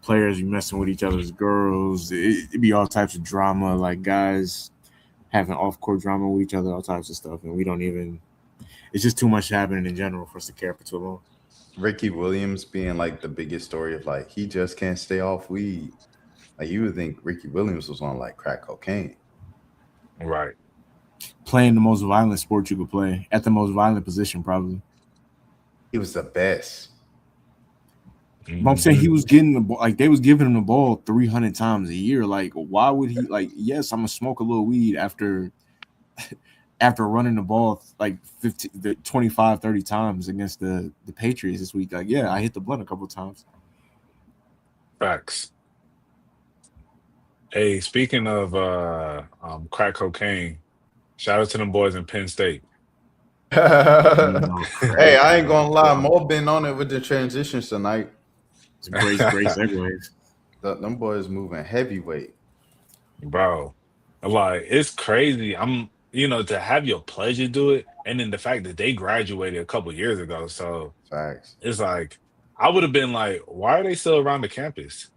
players be messing with each other's girls. It'd be all types of drama, like guys having off-court drama with each other, all types of stuff, and we don't even. It's just too much happening in general for us to care for too long. Ricky Williams being like the biggest story of like he just can't stay off weed. Like you would think Ricky Williams was on like crack cocaine. Right. Playing the most violent sport you could play at the most violent position, probably. He was the best. But I'm saying he was getting the ball, like they was giving him the ball 300 times a year. Like, why would he? Like, yes, I'm gonna smoke a little weed after running the ball like 25, 30 times against the Patriots this week. Like, yeah, I hit the blunt a couple of times. Facts. Hey, speaking of crack cocaine, shout out to them boys in Penn State. Hey, I ain't gonna lie, Mo been on it with the transitions tonight. It's great segues. Them boys moving heavyweight, bro. Like it's crazy. To have your pleasure do it, and then the fact that they graduated a couple years ago. So facts. It's like I would have been like, why are they still around the campus?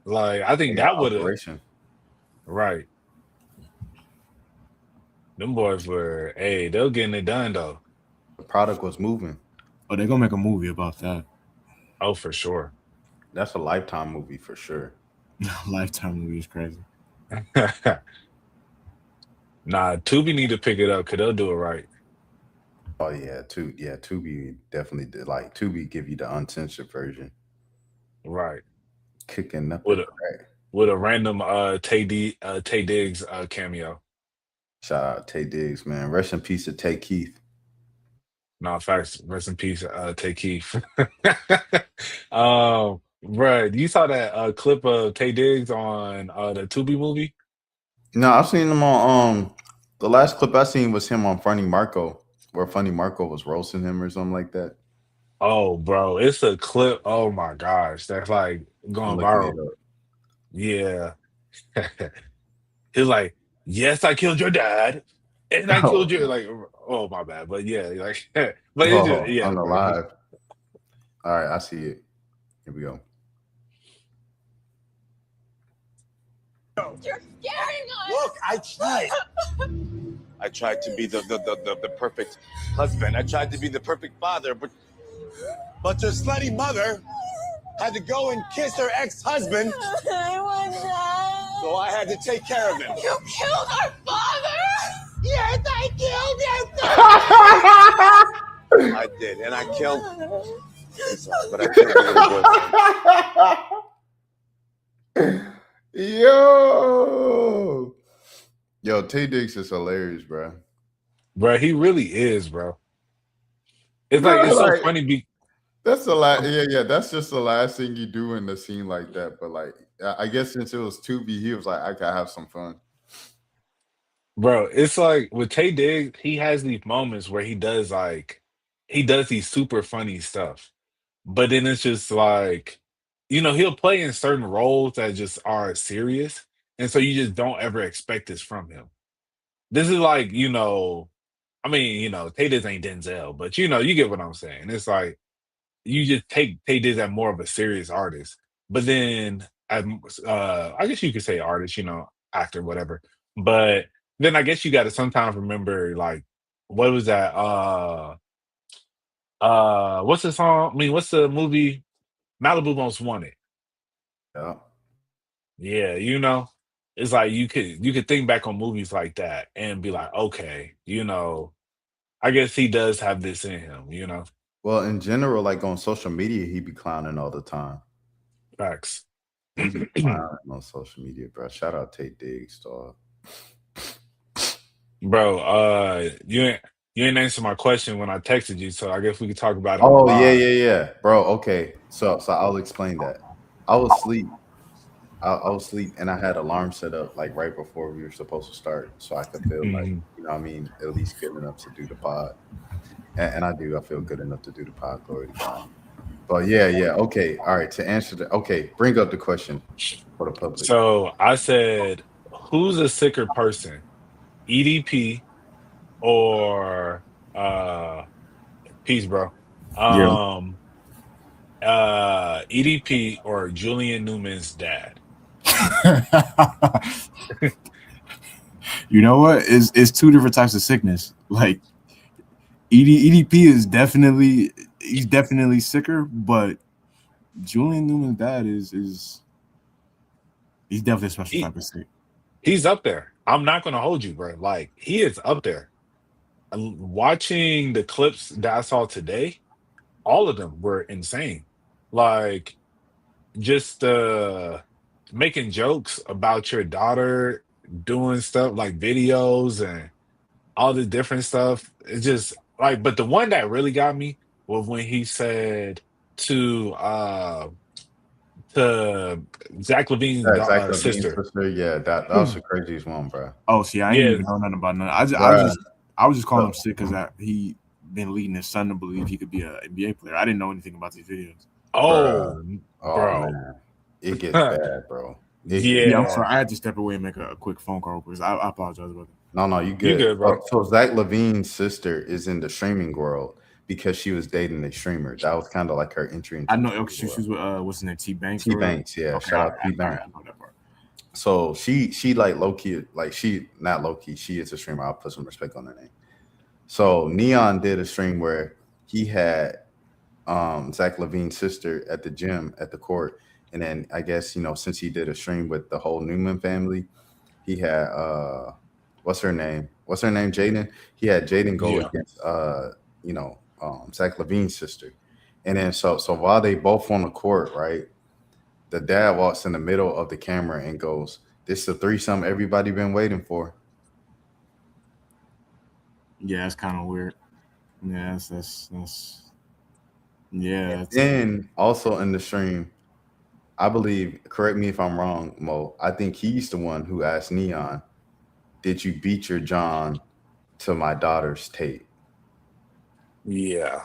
Like I think that would have right. Them boys were, they're getting it done though. The product was moving. Oh, they're gonna make a movie about that. Oh, for sure. That's a Lifetime movie for sure. Lifetime movie is crazy. Nah, Tubi need to pick it up because they'll do it right. Oh yeah, Tubi definitely did. Like Tubi give you the uncensored version, right? Kicking up with a random Tay Diggs cameo. Shout out Tay Diggs, man. Rest in peace to Tay Keith. No, facts. Rest in peace, Tay Keith. Bruh, you saw that clip of Tay Diggs on the Tubi movie? No, I've seen him on the last clip I seen was him on Funny Marco, where Funny Marco was roasting him or something like that. Oh, bro, it's a clip. Oh my gosh, that's like going viral. Yeah. He's like, yes, I killed your dad. And I killed you. Like, oh my bad. But yeah, like but it's just on the live. All right, I see it. Here we go. You're scaring us. Look, I tried. I tried to be the perfect husband. I tried to be the perfect father, but your slutty mother had to go and kiss her ex-husband. I want that. So I had to take care of him. You killed our father? Yes, I killed him. I did, and I killed. I'm sorry, but I killed the little boy. Yo, Yo, Tay Diggs is hilarious, bro. Bro, he really is, bro. It's like Bro, it's so like funny. that's the last. Yeah. That's just the last thing you do in the scene like that. But like, I guess since it was 2B, he was like, I gotta have some fun. Bro, it's like with Tay Diggs, he has these moments where he does these super funny stuff. But then it's just like, he'll play in certain roles that just are serious. And so you just don't ever expect this from him. This is like, Tay Diggs ain't Denzel, but you get what I'm saying. It's like you just take Tay Diggs as more of a serious artist. But then I guess you could say artist, actor, whatever. But then I guess you gotta sometimes remember like what was that? What's the song? I mean, what's the movie? Malibu Most Wanted. Yeah. Yeah, it's like you could think back on movies like that and be like, okay, I guess he does have this in him. Well, in general, like on social media, he be clowning all the time. Facts. He be clowning on social media, bro. Shout out Tay Diggs, dog. Bro, you ain't answer my question when I texted you, so I guess we could talk about it on the Oh live. yeah, bro. Okay, so I'll explain that. I was asleep. I was asleep, and I had alarm set up like right before we were supposed to start, so I could feel like Mhm. what I mean, at least good enough to do the pod. And I do. I feel good enough to do the pod. Glory to God. But yeah. Okay, all right. To answer the bring up the question for the public. So I said, who's a sicker person, EDP or peace, bro? Yeah. Um, EDP or Julian Newman's dad? You know what? It's two different types of sickness. Like EDP is he's definitely sicker, but Julian Newman's dad is he's definitely a special He type of sick. he's up there. I'm not gonna hold you, bro. Like he is up there. Watching the clips that I saw today, all of them were insane. Like just making jokes about your daughter doing stuff like videos and all the different stuff. It's just like, but the one that really got me was when he said to uh to Zach Levine's Zach Levine's sister. sister. Yeah, that was the craziest one, bro. Oh, see, I ain't Yeah. even know nothing about none. Bruh. I was just calling him sick because he been leading his son to believe he could be an NBA player. I didn't know anything about these videos. Oh, Oh bro. man, it gets bad, bro. Yeah, I'm Yeah. sorry. I had to step away and make a quick phone call because I apologize about that. No, you You good. good, bro. So Zach Levine's sister is in the streaming world because she was dating a streamer. That was kind of like her entry into I know. the Okay, she was with what's his name? T Banks. T Banks. Yeah, Okay, shout all out T right, Banks. I know that part. So she like low key, like she not low key. She is a streamer. I'll put some respect on her name. So Neon did a stream where he had Zach Levine's sister at the gym at the court, and then I guess since he did a stream with the whole Newman family, he had what's her name? Jaden. He had Jaden go Yeah. against Zach Levine's sister, and then so while they both on the court, right? The dad walks in the middle of the camera and goes, "This is a threesome everybody been waiting for." Yeah, that's kind of weird. Yeah, that's yeah. And then also in the stream, I believe, correct me if I'm wrong, Mo, I think he's the one who asked Neon, "Did you beat your John to my daughter's tape?" Yeah.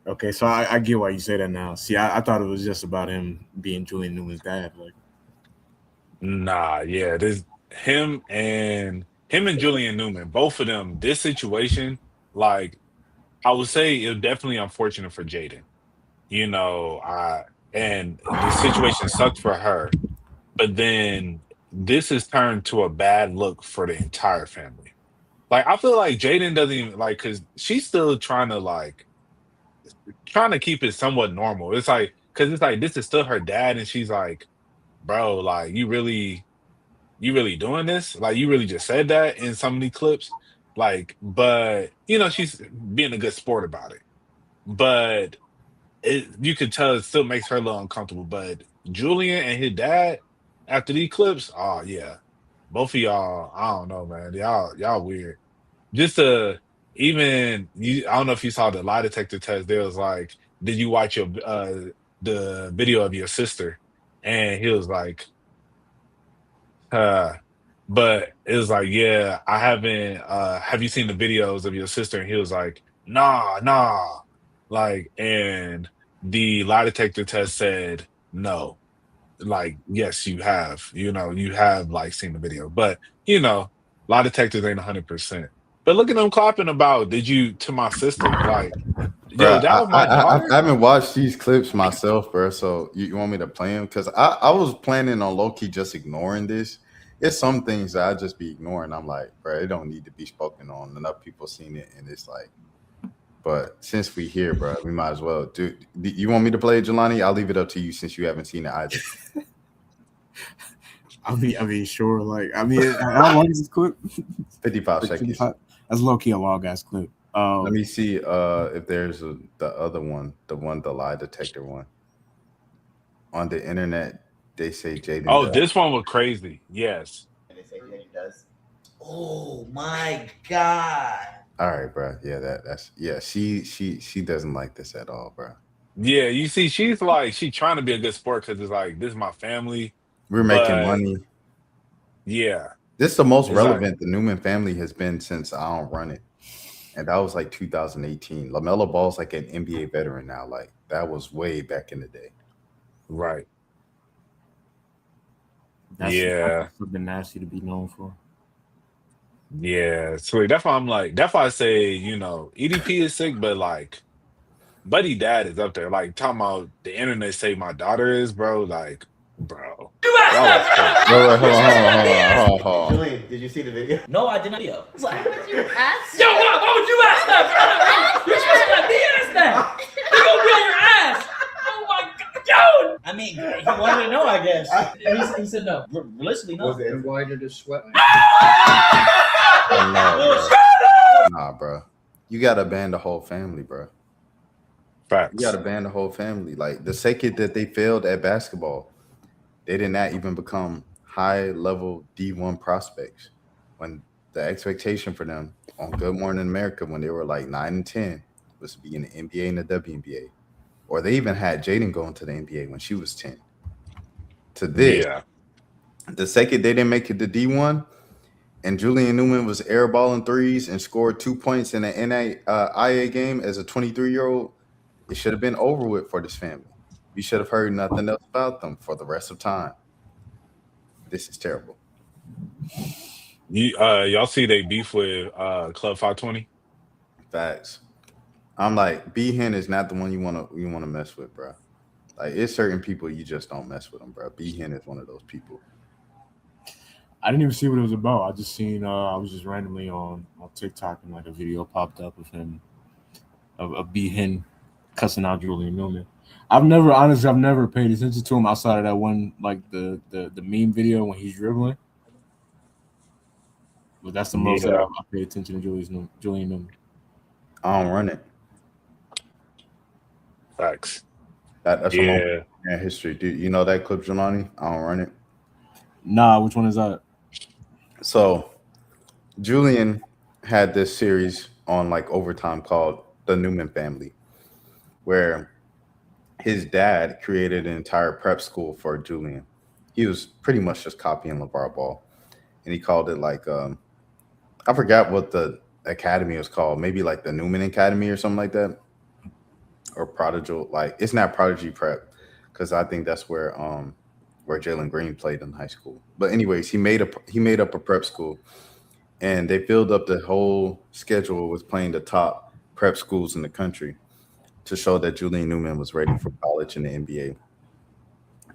Okay, so I get why you say that now. See, I thought it was just about him being Julian Newman's dad. Like, Nah, yeah. This him and Julian Newman, both of them, this situation, like I would say it was definitely unfortunate for Jaden. And the situation sucked for her, but then this has turned to a bad look for the entire family. Like I feel like Jaden doesn't even like because she's still trying to keep it somewhat normal. It's like because it's like this is still her dad, and she's like, bro, like you really doing this? Like you really just said that in some of these clips. Like, but she's being a good sport about it. But you could tell it still makes her a little uncomfortable. But Julian and his dad, after these clips, oh yeah. both of y'all, I don't know, man. Y'all weird. Just to even you, I don't know if you saw the lie detector test. There was like, did you watch your the video of your sister? And he was like, uh, but it was like, yeah, I haven't. Have you seen the videos of your sister? And he was like, nah. Like, and the lie detector test said no. Like, yes, you have. You have like seen the video, but lie detectors ain't 100%. But look at them clapping about, did you to my sister? Like, yo, Bro, that was my I daughter. haven't watched these clips myself, bro. So you want me to play them? Because I was planning on low key just ignoring this. It's some things that I just be ignoring. I'm like, bro, it don't need to be spoken on. Enough people seen it, and it's like, but since we here, bro, we might as well. Do you want me to play it, Jelani? I'll leave it up to you since you haven't seen it either. I mean, sure. Like, I mean, how long is this clip? 55 seconds. That's low key a long ass clip. Let me see if there's the other one, the lie detector one. On the internet, they say Jaden. Oh, this one was crazy. Yes. They say Jaden does. Oh my god. All right, bro. Yeah, that's she doesn't like this at all, bro. Yeah, you see, she's trying to be a good sport because it's like, this is my family. We're making money. Yeah. This is the most relevant the Newman family has been since I don't run it. And that was like 2018. LaMelo Ball's like an NBA veteran now. Like, that was way back in the day. Right. That's something nasty to be known for. Yeah, sweet. That's why I say, EDP is sick, but like, Buddy Dad is up there. Like, talking about the internet say my daughter is, bro. Like, bro. Hold on. Julian, did you see the video? No, I did not. Why would you ask? Yo, why would you ask that? You're supposed to let me ask that. You're gonna be on your ass. Oh my god, yo! I mean, he wanted to know, I guess. He said no. Realistically, no. Was it why did it sweat? Nah, bro. You gotta ban the whole family, bro. Facts. You gotta ban the whole family. Like, the second that they failed at basketball, they did not even become high-level D1 prospects. When the expectation for them on Good Morning America, when they were like 9 and 10, was to be in the NBA and the WNBA. Or they even had Jaden going to the NBA when she was 10. To this, the second they didn't make it to D1, and Julian Newman was airballing threes and scored 2 points in an NAIA game as a 23-year-old, it should have been over with for this family. You should have heard nothing else about them for the rest of time. This is terrible. Y'all see they beef with Club 520? Facts. I'm like, B-Hen is not the one you wanna mess with, bro. Like, it's certain people you just don't mess with them, bro. B-Hen is one of those people. I didn't even see what it was about. I just seen I was just randomly on TikTok and like a video popped up of him of B-Hen cussing out Julian Newman. I've never paid attention to him outside of that one, like the meme video when he's dribbling. But that's the most that I pay attention to Julian Newman. I don't run it. Facts. That's a long history. Do you know that clip, Jelani? I don't run it. Nah, which one is that? So Julian had this series on like Overtime called The Newman Family, where his dad created an entire prep school for Julian. He was pretty much just copying LeVar Ball. And he called it like, I forgot what the academy was called. Maybe like the Newman Academy or something like that. Or Prodigal. Like, it's not Prodigy Prep, because I think that's where Jalen Green played in high school. But anyways, he made up a prep school. And they filled up the whole schedule with playing the top prep schools in the country to show that Julian Newman was ready for college in the NBA.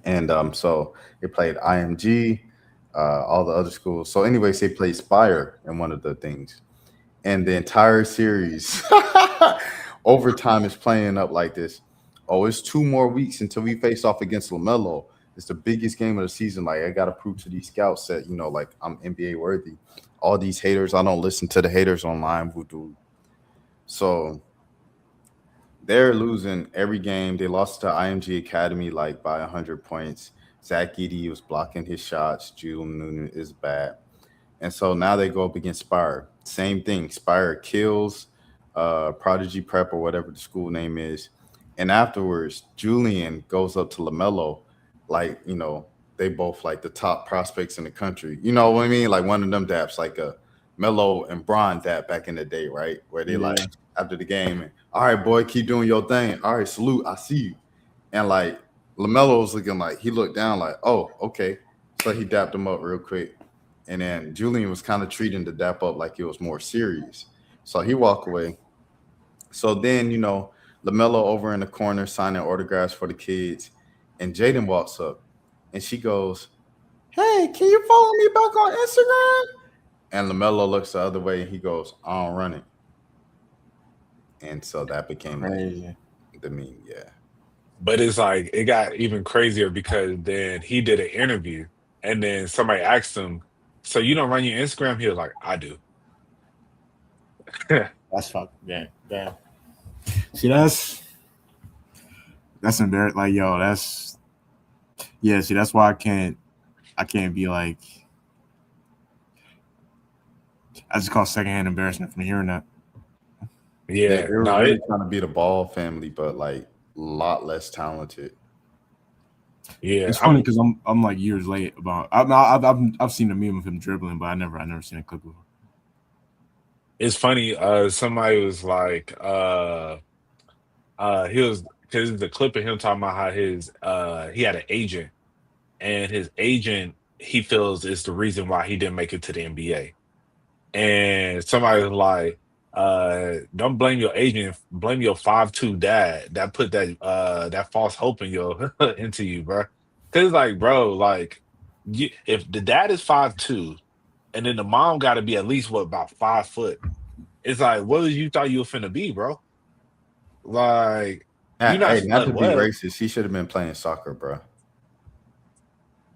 And so they played IMG, all the other schools. So anyways, they played Spire in one of the things. And the entire series, Overtime is playing up like this. Oh, it's 2 more weeks until we face off against LaMelo. It's the biggest game of the season. Like, I got to prove to these scouts that, like, I'm NBA worthy. All these haters, I don't listen to the haters online who do. So they're losing every game. They lost to IMG Academy like by 100 points. Zach Edey was blocking his shots. Julian Newman is bad. And so now they go up against Spire. Same thing. Spire kills Prodigy Prep or whatever the school name is. And afterwards, Julian goes up to LaMelo, like, you know, they both like the top prospects in the country. You know what I mean? Like one of them daps, like a Melo and Bron dap back in the day, right? Where they like after the game, all right, boy, keep doing your thing. All right, salute, I see you. And like LaMelo was looking like he looked down like, oh, okay. So he dapped him up real quick. And then Julian was kind of treating the dap up like it was more serious. So he walked away. So then, you know, LaMelo over in the corner signing autographs for the kids. And Jaden walks up and she goes, hey, can you follow me back on Instagram? And LaMelo looks the other way and he goes, I don't run it. And so that became like the meme, yeah. But it's like it got even crazier because then he did an interview and then somebody asked him, so you don't run your Instagram? He was like, I do. That's fucking damn. See, that's embarrassing. Like, yo, that's see, that's why I can't be like, I just call secondhand embarrassment from hearing that. Yeah, they were really trying to be the Ball family, but like a lot less talented. Yeah, it's funny because I'm like years late about. I've seen a meme of him dribbling, but I never seen a clip of him. It's funny. Somebody was like, he was because the clip of him talking about how his he had an agent, and his agent he feels is the reason why he didn't make it to the NBA. And somebody was like, don't blame your agent, blame your 5'2" dad that put that false hope in your into you, bro. Cause like, bro, like if the dad is 5'2", and then the mom got to be at least about 5 foot, it's like, what did you thought you were finna be, bro? Like, you're not not to like, be racist, he should have been playing soccer, bro.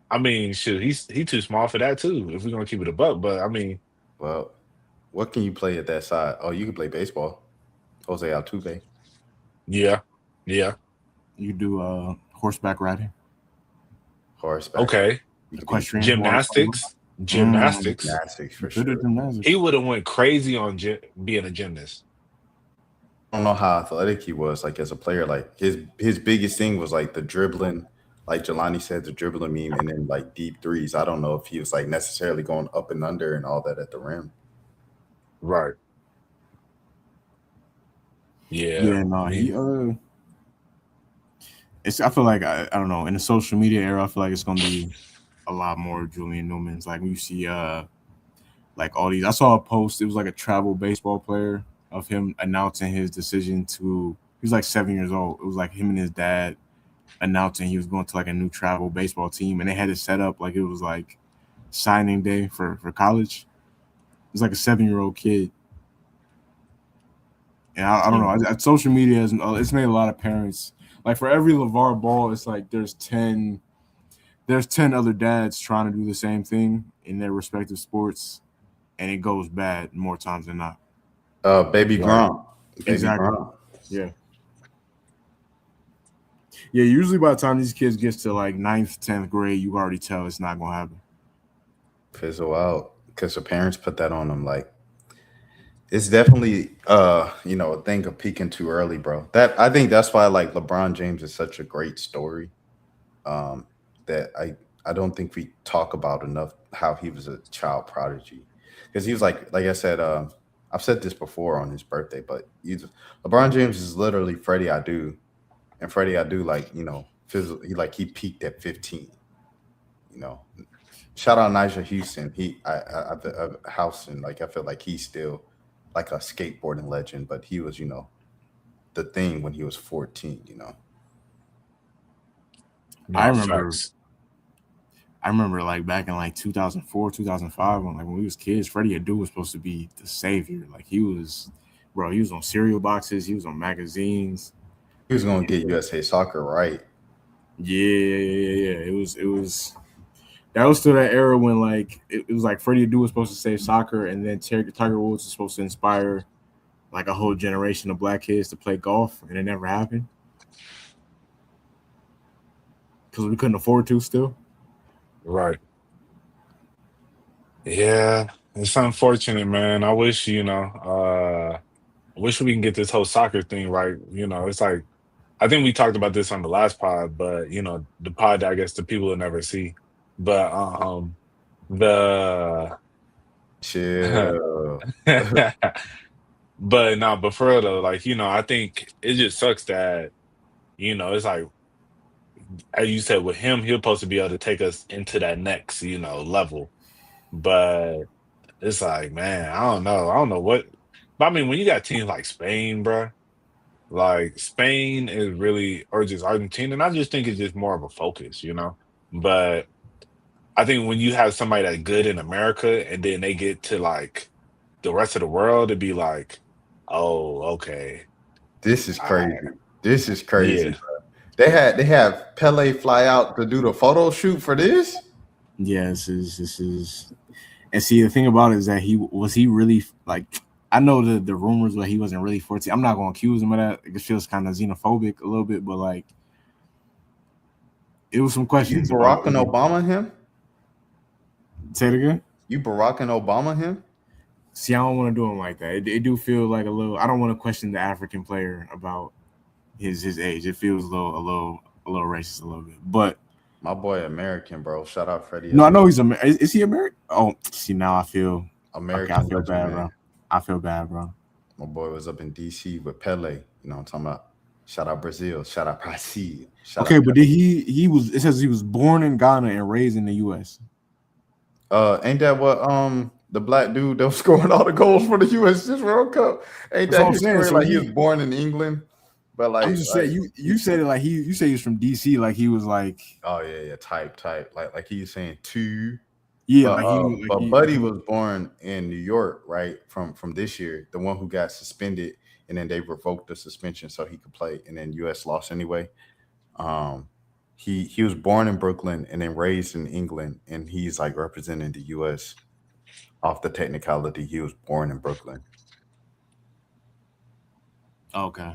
I mean, shoot, he's too small for that too. If we're gonna keep it a buck, but I mean, well, what can you play at that side? Oh, you can play baseball. Jose Altuve. Yeah. You do horseback riding. Horseback. Okay. Equestrian. Gymnastics for sure. He would have went crazy on being a gymnast. I don't know how athletic he was, like as a player. Like his biggest thing was like the dribbling, like Jelani said, the dribbling meme, and then like deep threes. I don't know if he was like necessarily going up and under and all that at the rim. Right. Yeah. Yeah, no, he I feel like I don't know, in the social media era, I feel like it's gonna be a lot more Julian Newmans. Like we see like all these. I saw a post, it was like a travel baseball player of him announcing his decision to, he was like 7 years old. It was like him and his dad announcing he was going to like a new travel baseball team, and they had it set up like it was like signing day for college. It was like a 7-year-old kid. And I don't know. Social media it's made a lot of parents, like for every LeVar Ball, it's like there's 10 other dads trying to do the same thing in their respective sports, and it goes bad more times than not. Baby Gronk. Exactly. Gronk. Yeah. Usually by the time these kids get to like 9th, 10th grade, you already tell it's not gonna happen. Fizzle out because the parents put that on them. Like, it's definitely a thing of peaking too early, bro. That I think that's why like LeBron James is such a great story. That I don't think we talk about enough how he was a child prodigy, because he was like I said, I've said this before on his birthday, but LeBron James is literally Freddie Adu, and Freddie Adu he peaked at 15. Shout out Nigel Houston. Houston, like I feel like he's still like a skateboarding legend, but he was the thing when he was 14. I remember like back in like 2004, 2005, when we was kids, Freddie Adu was supposed to be the savior. Like he was on cereal boxes, he was on magazines. He was gonna get USA Soccer right. Yeah. It was that was still that era when like it was like Freddie Adu was supposed to save soccer, and then Tiger Woods was supposed to inspire like a whole generation of black kids to play golf, and it never happened because we couldn't afford to still. Right. Yeah, it's unfortunate, man. I wish, I wish we can get this whole soccer thing right. It's like I think we talked about this on the last pod, but the pod I guess the people will never see. But the Chill. but for real though, like, I think it just sucks that, it's like as you said with him, he'll supposed to be able to take us into that next, level. But it's like, man, I don't know. I don't know what but I mean when you got teams like Spain, bruh, like Spain is really or just Argentina, and I just think it's just more of a focus. But I think when you have somebody that good in America and then they get to like the rest of the world, it'd be like, oh, okay. This is All crazy. right. This is crazy, Yeah. bro. They have Pele fly out to do the photo shoot for this. Yeah, this is, and see the thing about it is that he really like. I know the rumors, but he wasn't really 14. I'm not going to accuse him of that. It feels kind of xenophobic a little bit, but like it was some You questions Barack about. and Obama him? Say it again. You Barack and Obama him? See, I don't want to do him like that. It do feel like a little. I don't want to question the African player about his age. It feels a little racist a little bit. But my boy American, bro. Shout out Freddie. No, I know he's American. Is he American? Oh, see, now I feel American. Okay, I feel bad, bro. I feel bad, bro. My boy was up in DC with Pele. You know what I'm talking about? Shout out Brazil. Shout out Brazil. Okay, but did he was? It says he was born in Ghana and raised in the U.S. Ain't that what the black dude that was scoring all the goals for the U.S. this World Cup? Ain't that his story? Like he was born in England, but like I'm just saying you said it like you say he was from DC, like he was like type like he was saying two. Yeah, but Buddy was born in New York, right? From this year, the one who got suspended, and then they revoked the suspension so he could play, and then U.S. lost anyway. He was born in Brooklyn and then raised in England, and he's like representing the U.S. off the technicality he was born in Brooklyn. Okay,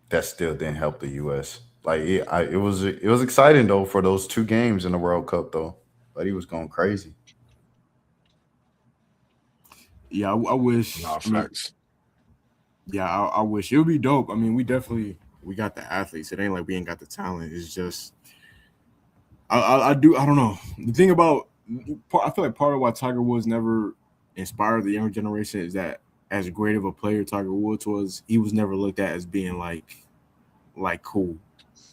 that still didn't help the U.S. Like it was exciting though for those 2 games in the World Cup though. But he was going crazy. Yeah, I wish. No, facts. I wish it would be dope. I mean, we got the athletes. It ain't like we ain't got the talent. It's just I don't know. The thing about I feel like part of why Tiger Woods never inspired the younger generation is that as great of a player Tiger Woods was, he was never looked at as being like cool,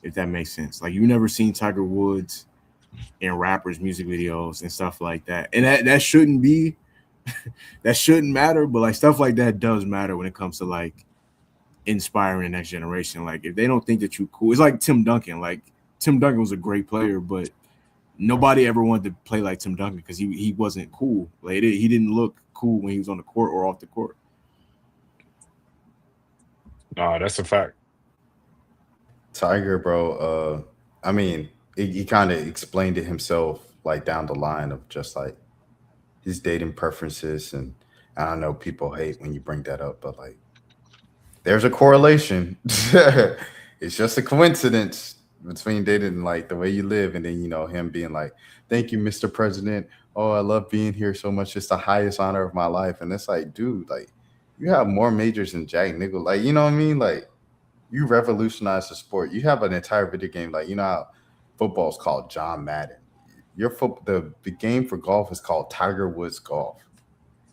if that makes sense. Like you never seen Tiger Woods in rappers' music videos and stuff like that. And that shouldn't be that shouldn't matter, but like stuff like that does matter when it comes to like inspiring the next generation. Like if they don't think that you cool, it's like Tim Duncan. Like Tim Duncan was a great player, but nobody ever wanted to play like Tim Duncan because he wasn't cool. Like he didn't look cool when he was on the court or off the court. No, that's a fact. Tiger, bro. I mean, he kind of explained it himself, like down the line of just like his dating preferences, and I know people hate when you bring that up, but like, there's a correlation. It's just a coincidence between dating and like the way you live, and then him being like, "Thank you, Mr. President. Oh, I love being here so much. It's the highest honor of my life." And it's like, dude, like you have more majors than Jack Nicklaus. Like, you know what I mean? Like you revolutionized the sport. You have an entire video game. Like, how football is called John Madden. The game for golf is called Tiger Woods Golf.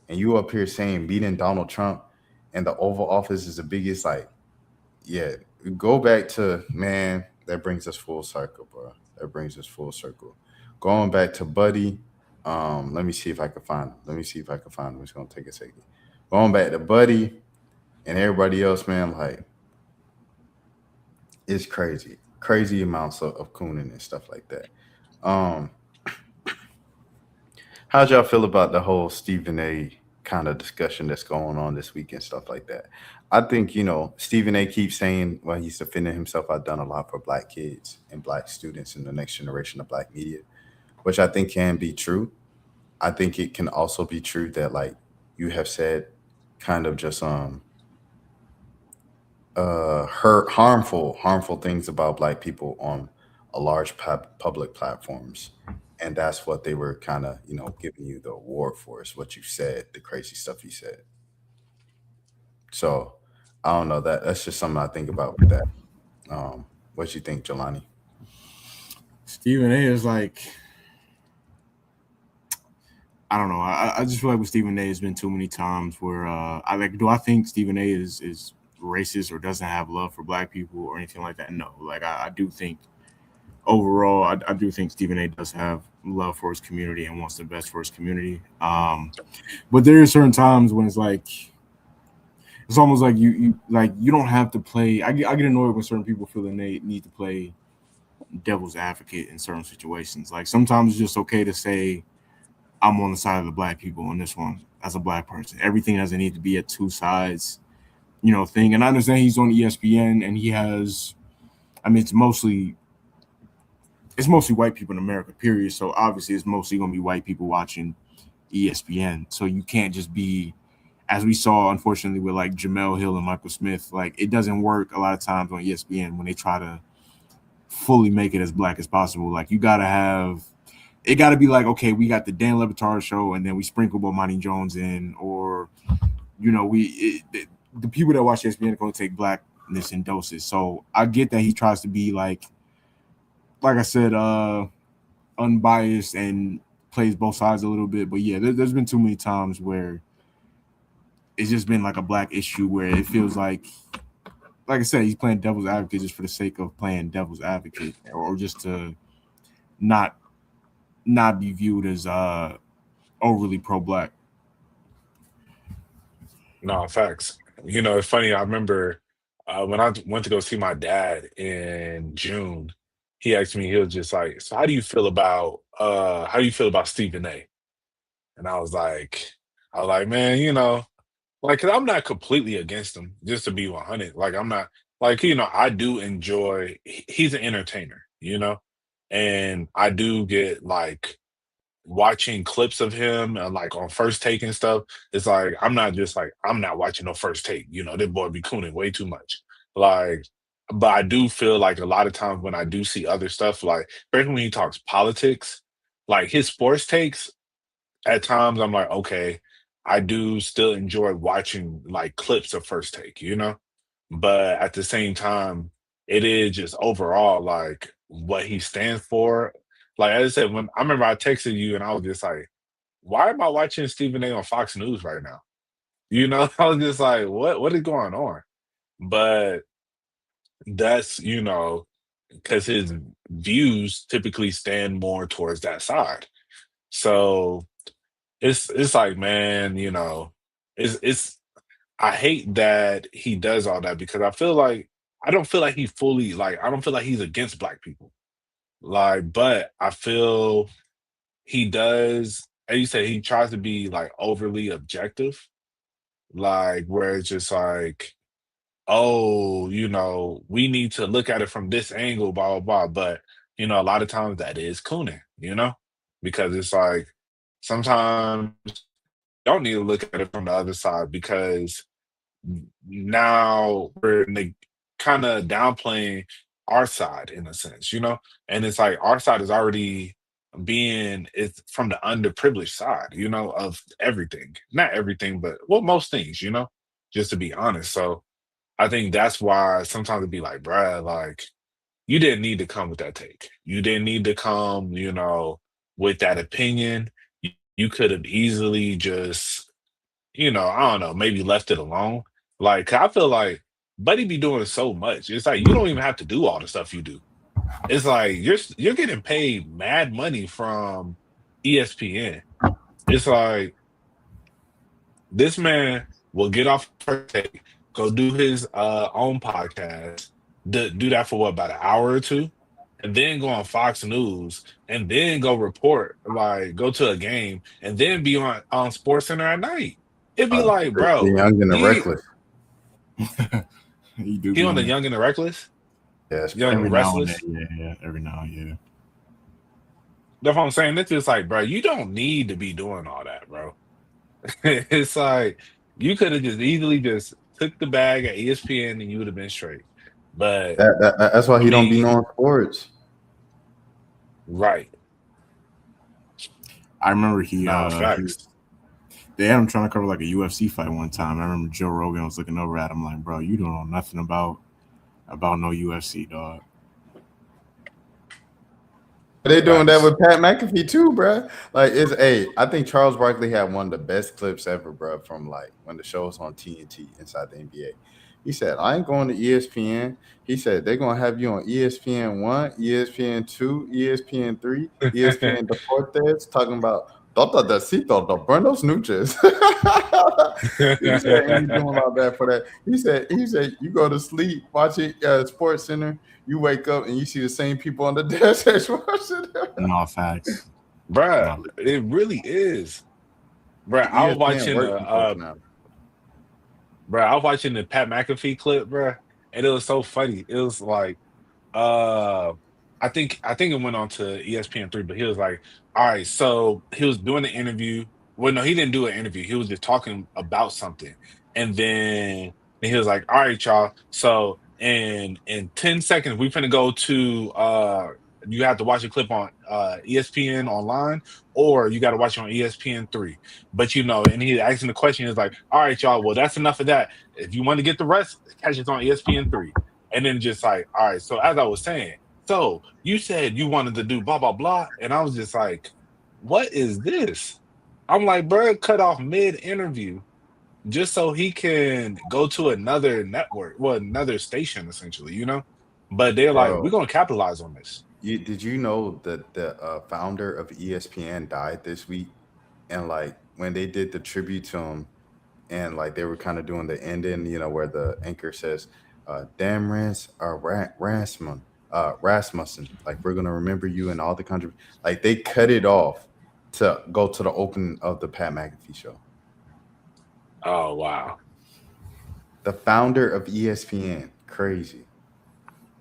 And you up here saying beating Donald Trump and the Oval Office is the biggest, like, yeah, go back to, man, that brings us full circle, bro. That brings us full circle. Going back to Buddy, let me see if I can find him. It's going to take a second. Going back to Buddy and everybody else, man, like, it's crazy amounts of cooning and stuff like that. How'd y'all feel about the whole Stephen A kind of discussion that's going on this week and stuff like that? I think, Stephen A keeps saying, well, he's defending himself. I've done a lot for Black kids and Black students in the next generation of Black media, which I think can be true. I think it can also be true that, like you have said, kind of just harmful things about Black people on a large public platforms, and that's what they were kind of, giving you the award for, is what you said, the crazy stuff you said. So I don't know, that's just something I think about with that. What you think, Jelani? Stephen A is like, I don't know. I just feel like with Stephen A, there's been too many times where do I think Stephen A is racist or doesn't have love for black people or anything like that? No. Like I do think overall, I do think Stephen A does have love for his community and wants the best for his community. But there are certain times when it's like, it's almost like you don't have to play. I get annoyed when certain people feel that they need to play devil's advocate in certain situations. Like sometimes it's just okay to say, I'm on the side of the black people in this one as a black person. Everything doesn't need to be at two sides, thing. And I understand he's on ESPN and he has, it's mostly white people in America, period. So obviously it's mostly going to be white people watching ESPN. So you can't just be, as we saw, unfortunately, with like Jamel Hill and Michael Smith, like it doesn't work a lot of times on ESPN when they try to fully make it as black as possible. Like it got to be like, okay, we got the Dan Le Batard show and then we sprinkle Bomani Jones in, or, the people that watch ESPN are going to take blackness in doses. So I get that he tries to be like I said, unbiased and plays both sides a little bit. But yeah, there's been too many times where it's just been like a black issue where it feels like I said, he's playing devil's advocate just for the sake of playing devil's advocate, or just to not be viewed as overly pro-black. No, facts. It's funny. I remember when I went to go see my dad in June, he asked me, he was just like, so how do you feel about Stephen A? And I was like, man, like, 'cause I'm not completely against him, just to be 100. Like, I'm not, like, I do enjoy, he's an entertainer, and I do get like watching clips of him and like on First Take and stuff. It's like, I'm not watching no First Take, this boy be cooning way too much. Like, but I do feel like a lot of times when I do see other stuff, like, especially when he talks politics, like his sports takes, at times I'm like, okay, I do still enjoy watching like clips of First Take, but at the same time, it is just overall like what he stands for. Like as I said, when I remember I texted you and I was just like, why am I watching Stephen A on Fox News right now? I was just like, what is going on? But that's, because his views typically stand more towards that side. So it's like, man, it's I hate that he does all that because I don't feel like he fully, like, I don't feel like he's against black people. Like, but I feel he does, as you said, he tries to be like overly objective, like where it's just like, oh, we need to look at it from this angle, blah, blah, blah. But, a lot of times that is cooning, because it's like sometimes you don't need to look at it from the other side because now we're kind of downplaying our side in a sense, and it's like our side is already it's from the underprivileged side, of everything. Not everything, but well, most things, just to be honest. So I think that's why sometimes it'd be like, bruh, like, you didn't need to come with that take. You didn't need to come, with that opinion. You could have easily just, I don't know, maybe left it alone. Like, 'cause I feel like Buddy be doing so much. It's like you don't even have to do all the stuff you do. It's like you're getting paid mad money from ESPN. It's like this man will get off First Take, go do his own podcast, do that for what, about an hour or two, and then go on Fox News, and then go report, like go to a game, and then be on Sports Center at night. It'd be like, The bro, Young and the Reckless. he on the Young and the Reckless? Yeah, Young and Restless? Yeah, every now and then. That's what I'm saying. It's just like, bro, you don't need to be doing all that, bro. It's like you could have just easily just took the bag at ESPN and you would have been straight. But that's why he don't be knowing sports. Right. I remember they facts. had him trying to cover like a UFC fight one time. I remember Joe Rogan was looking over at him like, bro, you don't know nothing about no UFC, dog. They're doing that with Pat McAfee too, bro. Like, I think Charles Barkley had one of the best clips ever, bro, from like when the show was on TNT inside the NBA. He said, I ain't going to ESPN. He said, they're going to have you on ESPN 1, ESPN 2, ESPN 3, ESPN Deportes, talking about Dota Decito, the Buenos Noches. He said, and he's doing all that for that. He said, you go to sleep, watch it, Sports Center, you wake up and you see the same people on the desk watching it. No facts. Bruh, it really is. Bruh, I was watching I was watching the Pat McAfee clip, bruh, and it was so funny. It was like, I think it went on to ESPN3, but he was like, all right, so he was doing the interview. Well, no, he didn't do an interview. He was just talking about something. And then he was like, all right, y'all. So in 10 seconds, we finna go to you have to watch a clip on ESPN online, or you got to watch it on ESPN3. But and he asking the question is like, all right, y'all, well, that's enough of that. If you want to get the rest, catch it on ESPN3. And then just like, all right, so as I was saying, so you said you wanted to do blah, blah, blah. And I was just like, what is this? I'm like, bro, cut off mid-interview just so he can go to another network, another station, essentially, But they're like, we're going to capitalize on this. Did you know that the founder of ESPN died this week? And like when they did the tribute to him, and like they were kind of doing the ending, where the anchor says, "Damn Rasmussen, like we're gonna remember you and all the country." Like they cut it off to go to the opening of the Pat McAfee show. Oh wow! The founder of ESPN, crazy.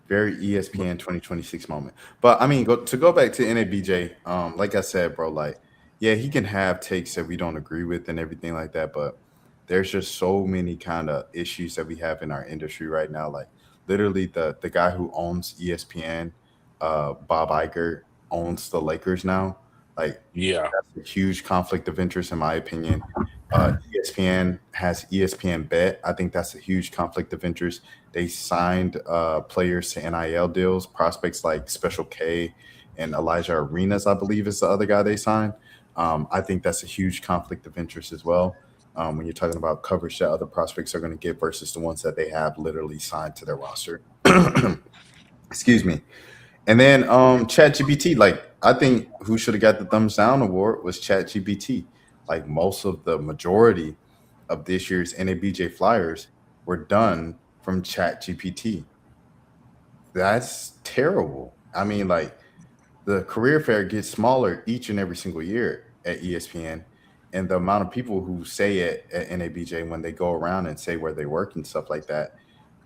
Very ESPN 2026 moment. But I mean, to go back to NABJ, like I said, bro, like, yeah, he can have takes that we don't agree with and everything like that, but there's just so many kind of issues that we have in our industry right now. Like literally the guy who owns ESPN, Bob Iger, owns the Lakers now. Like, yeah, that's a huge conflict of interest in my opinion. ESPN has ESPN Bet. I think that's a huge conflict of interest. They signed players to NIL deals, prospects like Special K and Elijah Arenas, I believe is the other guy they signed. I think that's a huge conflict of interest as well. When you're talking about coverage that other prospects are going to get versus the ones that they have literally signed to their roster. Excuse me. And then ChatGPT, like I think who should have got the thumbs down award was ChatGPT. Like most of the majority of this year's NABJ Flyers were done from ChatGPT. That's terrible. I mean, like the career fair gets smaller each and every single year at ESPN. And the amount of people who say it at NABJ when they go around and say where they work and stuff like that,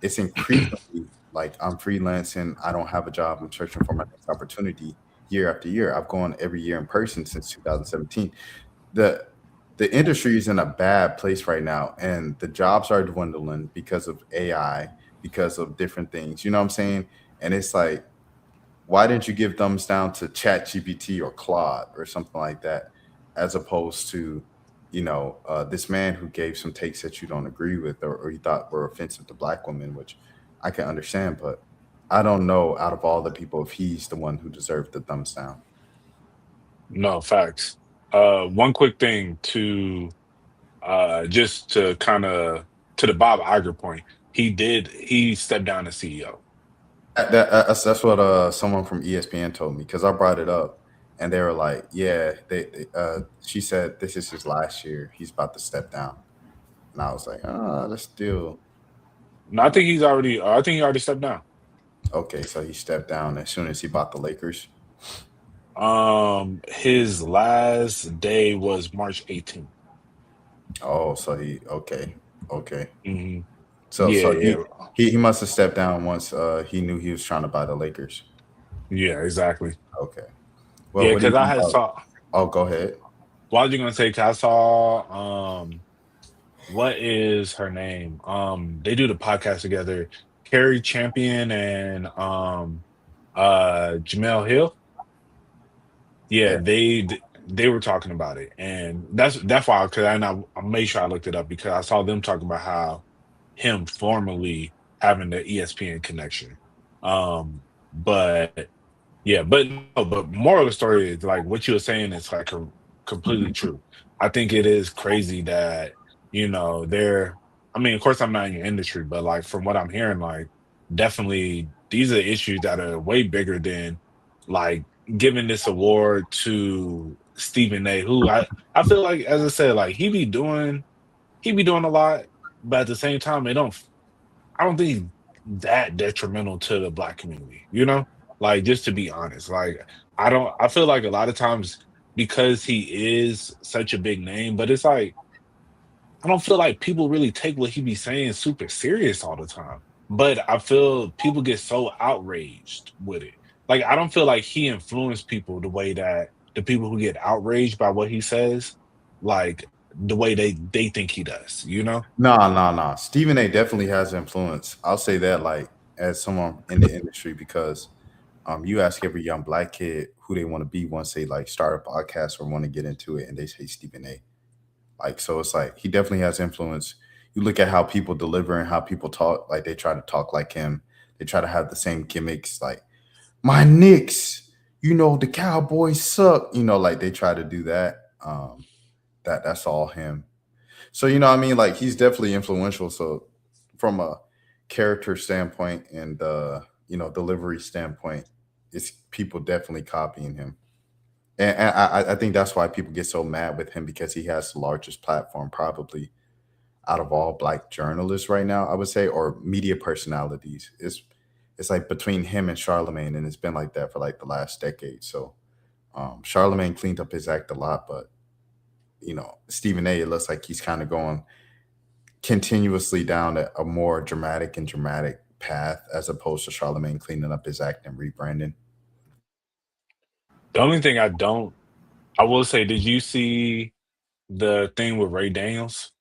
it's increasingly like I'm freelancing. I don't have a job. I'm searching for my next opportunity year after year. I've gone every year in person since 2017. The industry is in a bad place right now, and the jobs are dwindling because of AI, because of different things. You know what I'm saying? And it's like, why didn't you give thumbs down to ChatGPT or Claude or something like that, as opposed to, this man who gave some takes that you don't agree with or you thought were offensive to Black women, which I can understand, but I don't know out of all the people if he's the one who deserved the thumbs down. No, facts. One quick thing to just to kind of to the Bob Iger point, he stepped down as CEO. That's what someone from ESPN told me, because I brought it up and they were like, yeah, she said this is his last year. He's about to step down. And I was like, that's still. No, I think he already stepped down. Okay, so he stepped down as soon as he bought the Lakers. His last day was March 18th. Oh, so okay. Mm-hmm. So he must have stepped down once he knew he was trying to buy the Lakers. Yeah, exactly. Okay. Well, yeah, because I had saw. Oh, go ahead. What was you gonna say? Because I saw what is her name? They do the podcast together. Carrie Champion and Jamel Hill. Yeah, they were talking about it, and that's why because I made sure I looked it up because I saw them talking about how him formally having the ESPN connection. But yeah, but no, but moral of the story is like what you were saying is like completely true. I think it is crazy that they're. I mean, of course, I'm not in your industry, but like from what I'm hearing, like definitely these are issues that are way bigger than like giving this award to Stephen A. Who I feel like, as I said, like he be doing a lot, but at the same time, I don't think he's that detrimental to the black community, Like just to be honest. Like I feel like a lot of times because he is such a big name, but it's like I don't feel like people really take what he be saying super serious all the time. But I feel people get so outraged with it. Like I don't feel like he influenced people the way that the people who get outraged by what he says, like the way they think he does, No. Stephen A. definitely has influence. I'll say that, like, as someone in the industry, because you ask every young black kid who they want to be once they like start a podcast or want to get into it, and they say Stephen A. Like, so it's like he definitely has influence. You look at how people deliver and how people talk, like they try to talk like him. They try to have the same gimmicks, like my Knicks, the Cowboys suck, like they try to do that. That's all him. So I mean, like he's definitely influential. So from a character standpoint and delivery standpoint, it's people definitely copying him. And I think that's why people get so mad with him because he has the largest platform probably out of all black journalists right now, I would say, or media personalities. It's like between him and Charlemagne, and it's been like that for like the last decade. So Charlemagne cleaned up his act a lot, but Stephen A. It looks like he's kind of going continuously down a more dramatic path as opposed to Charlemagne cleaning up his act and rebranding. The only thing I will say, did you see the thing with Ray Daniels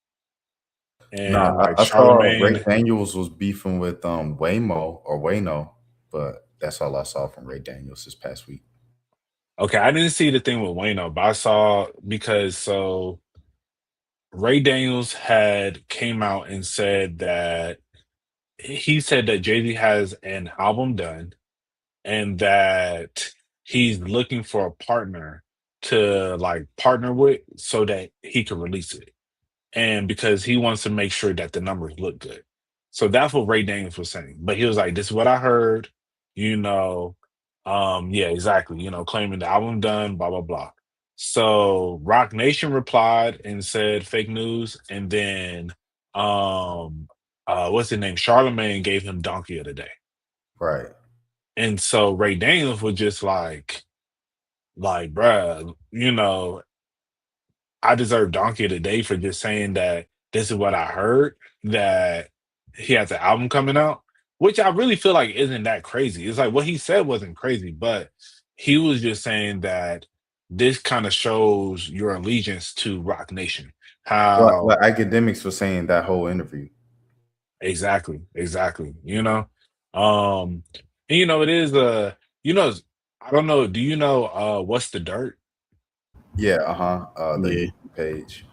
No, and like I saw Ray Charlemagne? Daniels was beefing with Waymo or Wayno, but that's all I saw from Ray Daniels this past week. Okay, I didn't see the thing with Wayno, but I saw because Ray Daniels had came out and said that he said that Jay-Z has an album done and that he's looking for a partner to like partner with so that he can release it. And because he wants to make sure that the numbers look good. So that's what Ray Daniels was saying. But he was like, this is what I heard, you know. Yeah, exactly. Claiming the album done, blah, blah, blah. So Rock Nation replied and said fake news. And then what's his name? Charlemagne gave him Donkey of the Day. Right. And so Ray Daniels was just bruh, I deserve Donkey of the Day for just saying that this is what I heard, that he has an album coming out, which I really feel like isn't that crazy. It's like what he said wasn't crazy, but he was just saying that this kind of shows your allegiance to Rock Nation. How What academics were saying that whole interview. exactly. Um, and it is I don't know, do you know what's the dirt? Yeah, the Yeah. YouTube page.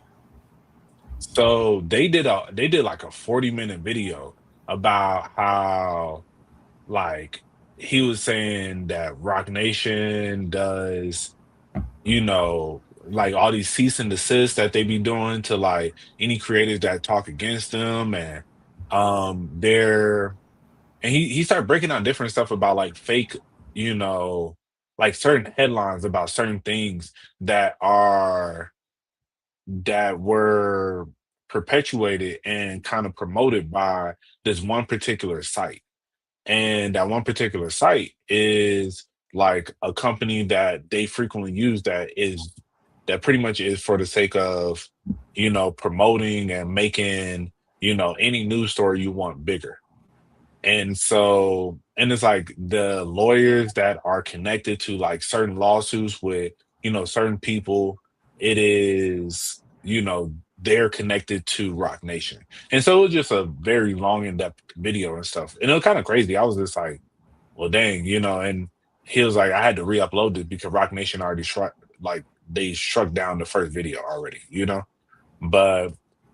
So they did like a 40-minute video about how like he was saying that Rock Nation does, like all these cease and desist that they be doing to like any creators that talk against them and they're and he started breaking down different stuff about like fake, you know, like certain headlines about certain things that are that were perpetuated and kind of promoted by this one particular site. And that one particular site is like a company that they frequently use that pretty much is for the sake of, promoting and making, any news story you want bigger. And it's like the lawyers that are connected to like certain lawsuits with, certain people, it is, they're connected to Rock Nation. And so it was just a very long, in-depth video and stuff. And it was kind of crazy. I was just like, well, dang, and he was like, I had to re-upload it because Rock Nation already like they struck down the first video already, you know. But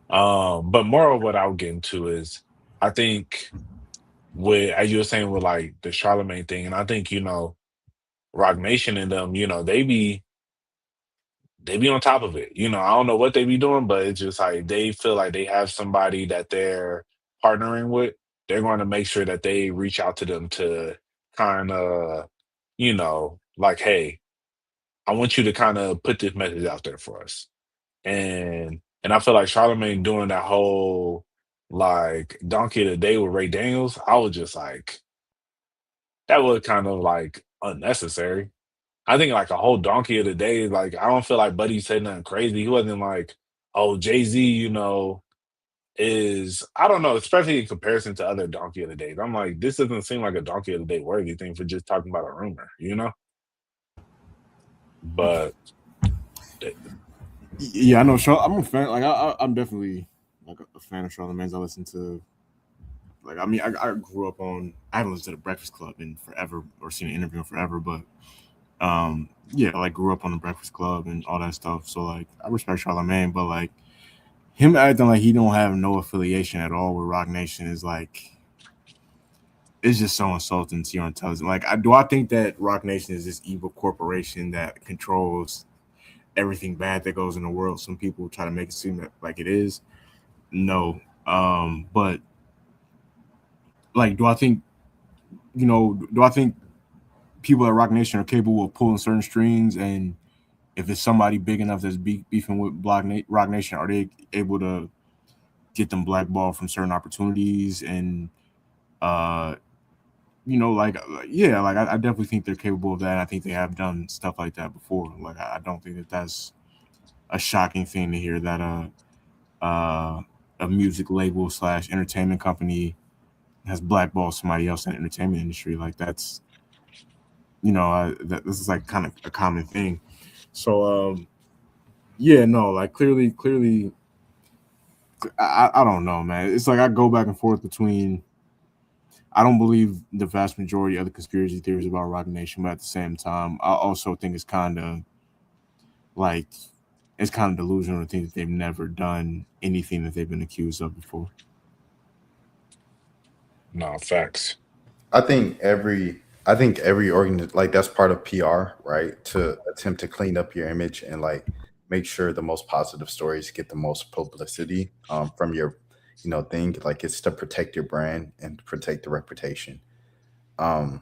more of what I'll get into is I think with as you were saying with like the Charlemagne thing, and I think Rock Nation and them, they be on top of it. I don't know what they be doing, but it's just like they feel like they have somebody that they're partnering with. They're going to make sure that they reach out to them to kind of, like, hey, I want you to kind of put this message out there for us. And I feel like Charlemagne doing that whole like donkey of the day with Ray Daniels, I was just like, that was kind of like unnecessary. I think like a whole donkey of the day, like I don't feel like Buddy said nothing crazy. He wasn't like, oh, Jay-Z, is I don't know, especially in comparison to other donkey of the days. I'm like, this doesn't seem like a donkey of the day worthy thing for just talking about a rumor. But yeah, I know. I'm a fan. Like I'm definitely like a fan of Charlamagne's. I listen to, like, I mean, I grew up on. I haven't listened to the Breakfast Club in forever or seen an interview in forever, but yeah, like grew up on the Breakfast Club and all that stuff. So like, I respect Charlemagne, but like him acting like he don't have no affiliation at all with Rock Nation is like, it's just so insulting to your intelligence. Like, I think that Rock Nation is this evil corporation that controls everything bad that goes in the world. Some people try to make it seem like it is. No. But like, do I think people at Rock Nation are capable of pulling certain strings? And if it's somebody big enough that's beefing with Rock Nation, are they able to get them blackballed from certain opportunities? And I definitely think they're capable of that. I think they have done stuff like that before. Like, I don't think that that's a shocking thing to hear that a music label / entertainment company has blackballed somebody else in the entertainment industry. Like, that's this is like kind of a common thing. So like clearly I don't know, man. It's like I go back and forth between, I don't believe the vast majority of the conspiracy theories about Rock Nation, but at the same time, I also think it's kind of delusional to think that they've never done anything that they've been accused of before. No, facts. I think every like that's part of PR, right? To attempt to clean up your image and like make sure the most positive stories get the most publicity from your thing. Like, it's to protect your brand and protect the reputation. Um,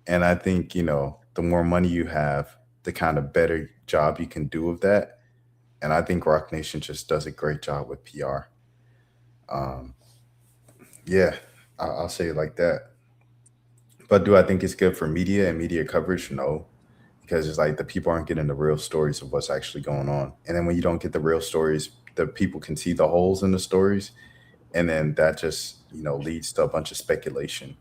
and I think the more money you have, the kind of better job you can do with that. And I think Rock Nation just does a great job with PR. Um, yeah, I'll say it like that. But do I think it's good for media and media coverage? No, because it's like the people aren't getting the real stories of what's actually going on. And then when you don't get the real stories, the people can see the holes in the stories, and then that just leads to a bunch of speculation.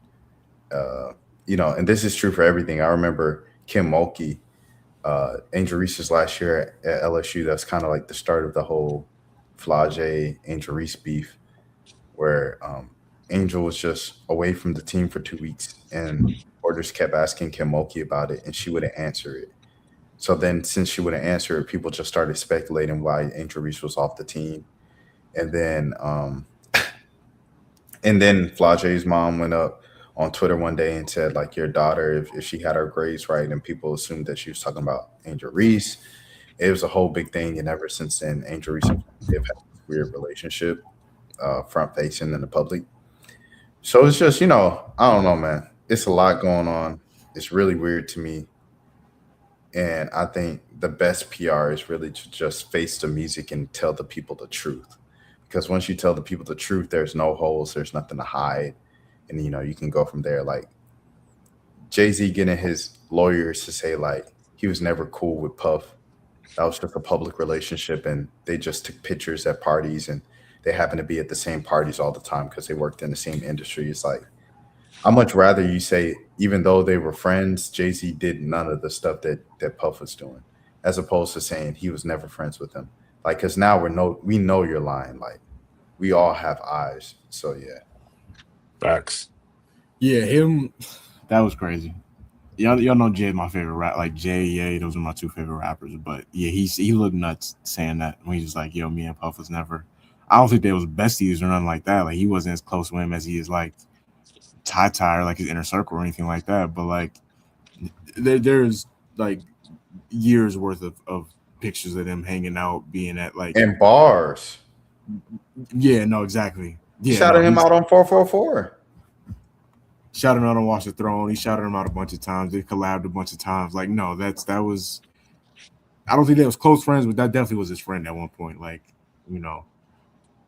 And this is true for everything. I remember Kim Mulkey, Angel Reese's last year at LSU. That's kind of like the start of the whole Flage Angel Reese beef, where Angel was just away from the team for 2 weeks, and reporters kept asking Kim Mulkey about it, and she wouldn't answer it. So then, since she wouldn't answer it, people just started speculating why Angel Reese was off the team, and then Flage's mom went up on Twitter one day and said, like, your daughter, if she had her grades right, and people assumed that she was talking about Angel Reese. It was a whole big thing, and ever since then, Angel Reese and have had a weird relationship, front facing in the public. So it's just, I don't know, man. It's a lot going on. It's really weird to me. And I think the best PR is really to just face the music and tell the people the truth. Because once you tell the people the truth, there's no holes, there's nothing to hide. And, you can go from there. Like, Jay-Z getting his lawyers to say, like, he was never cool with Puff. That was just a public relationship, and they just took pictures at parties, and they happen to be at the same parties all the time because they worked in the same industry. It's like, I'd much rather you say, even though they were friends, Jay-Z did none of the stuff that Puff was doing, as opposed to saying he was never friends with him. Like, because now we know you're lying. Like, we all have eyes. So yeah. Facts. Yeah, that was crazy. y'all know Jay is my favorite rap. Like Jay, Ye, those are my two favorite rappers. But yeah, he looked nuts saying that when he was like, "Yo, me and Puff was never." I don't think they was besties or nothing like that. Like he wasn't as close with him as he is like Ty or like his inner circle or anything like that. But like there's like years worth of pictures of them hanging out, being at like in bars. Yeah, no, exactly. Yeah, Shouted him out on 444. Shouted him out on Watch the Throne. He shouted him out a bunch of times. They collabed a bunch of times. Like, no, that was. I don't think they was close friends, but that definitely was his friend at one point. Like, you know,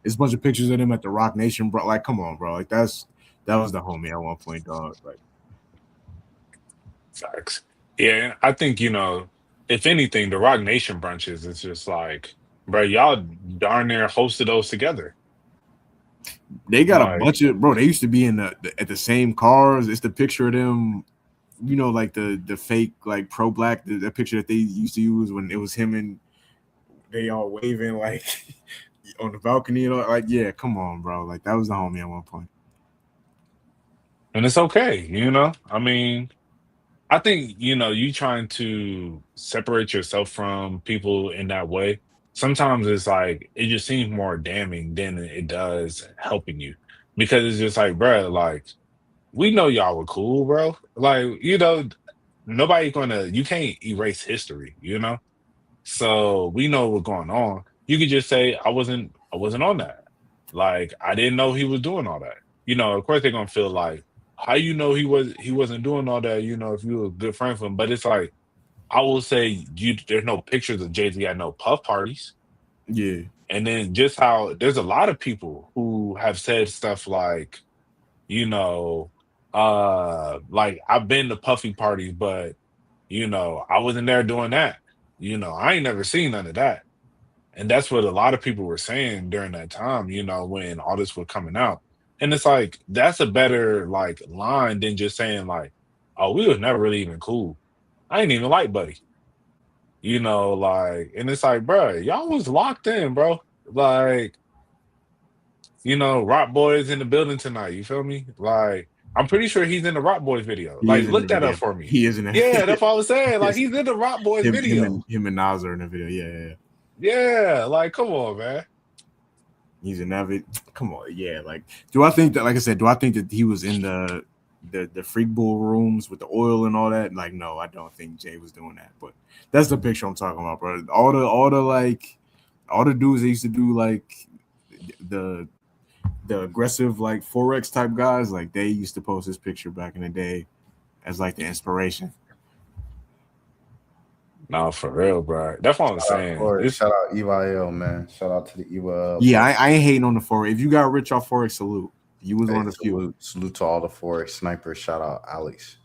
it's a bunch of pictures of him at the Rock Nation, bro. Like, come on, bro. Like, that was the homie at one point, dog. Like, facts. Yeah, I think if anything, the Rock Nation brunches, it's just like, bro, y'all darn near hosted those together. They got a bunch of bro. They used to be in at the same cars. It's the picture of them, like the fake like pro black the picture that they used to use when it was him and they all waving like on the balcony. Like, yeah, come on, bro. Like that was the homie at one point. And it's okay, I mean, I think you trying to separate yourself from people in that way. Sometimes it's like it just seems more damning than it does helping you, because it's just like, bro, like we know y'all were cool, bro. Like nobody you can't erase history, So we know what's going on. You could just say I wasn't on that. Like I didn't know he was doing all that. Of course they're gonna feel like, how he wasn't doing all that, if you were a good friend with him. But it's like, I will say there's no pictures of Jay-Z at no puff parties. Yeah. And then just how there's a lot of people who have said stuff like, like I've been to puffy parties, but I wasn't there doing that. I ain't never seen none of that. And that's what a lot of people were saying during that time, when all this was coming out. And it's like, that's a better like line than just saying like, oh, we was never really even cool. I ain't even like Buddy. Like, and it's like, bro, y'all was locked in, bro. Like, Rock Boys in the building tonight. You feel me? Like, I'm pretty sure he's in the Rock Boys video. Like, look that up for me. He is in it. Yeah, that's what I was saying. Like, he's in the Rock Boys video. Him and Nas are in the video. Yeah. Yeah, like, come on, man. He's in that video. Come on, yeah. Like, do I think that? Like I said, do I think that he was in the Freak Bull rooms with the oil and all that? Like, no, I don't think Jay was doing that. But that's the picture I'm talking about, bro. All the dudes that used to do like the aggressive like Forex type guys, like they used to post this picture back in the day as like the inspiration. No, for real, bro. That's what I'm saying. Shout out EYL, man. Shout out to the EYL. Yeah, I ain't hating on the Forex. If you got rich off Forex, salute. You was on the few. Salute to all the Forex snipers. Shout out Alex.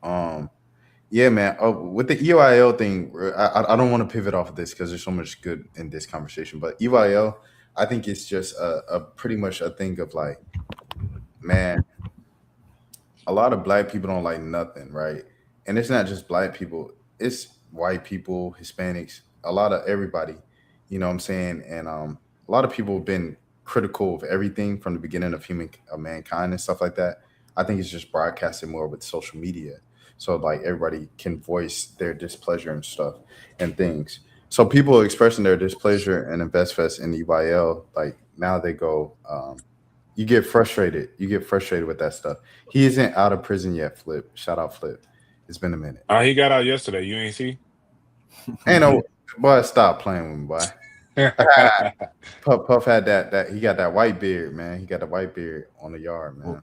Yeah, man. With the EYL thing, I don't want to pivot off of this because there's so much good in this conversation. But EYL, I think it's just a pretty much a thing of like, man, a lot of black people don't like nothing, right? And it's not just black people. It's white people, Hispanics, a lot of everybody, you know what I'm saying? And a lot of people have been critical of everything from the beginning of mankind and stuff like that. I think it's just broadcasted more with social media. So like everybody can voice their displeasure and stuff and things. So people are expressing their displeasure and InvestFest and EYL, like now they go, you get frustrated. You get frustrated with that stuff. He isn't out of prison yet, Flip. Shout out Flip. It's been a minute. He got out yesterday. You ain't see? Ain't no boy. Stop playing with me, boy. Puff had that. He got that white beard, man. He got the white beard on the yard, man.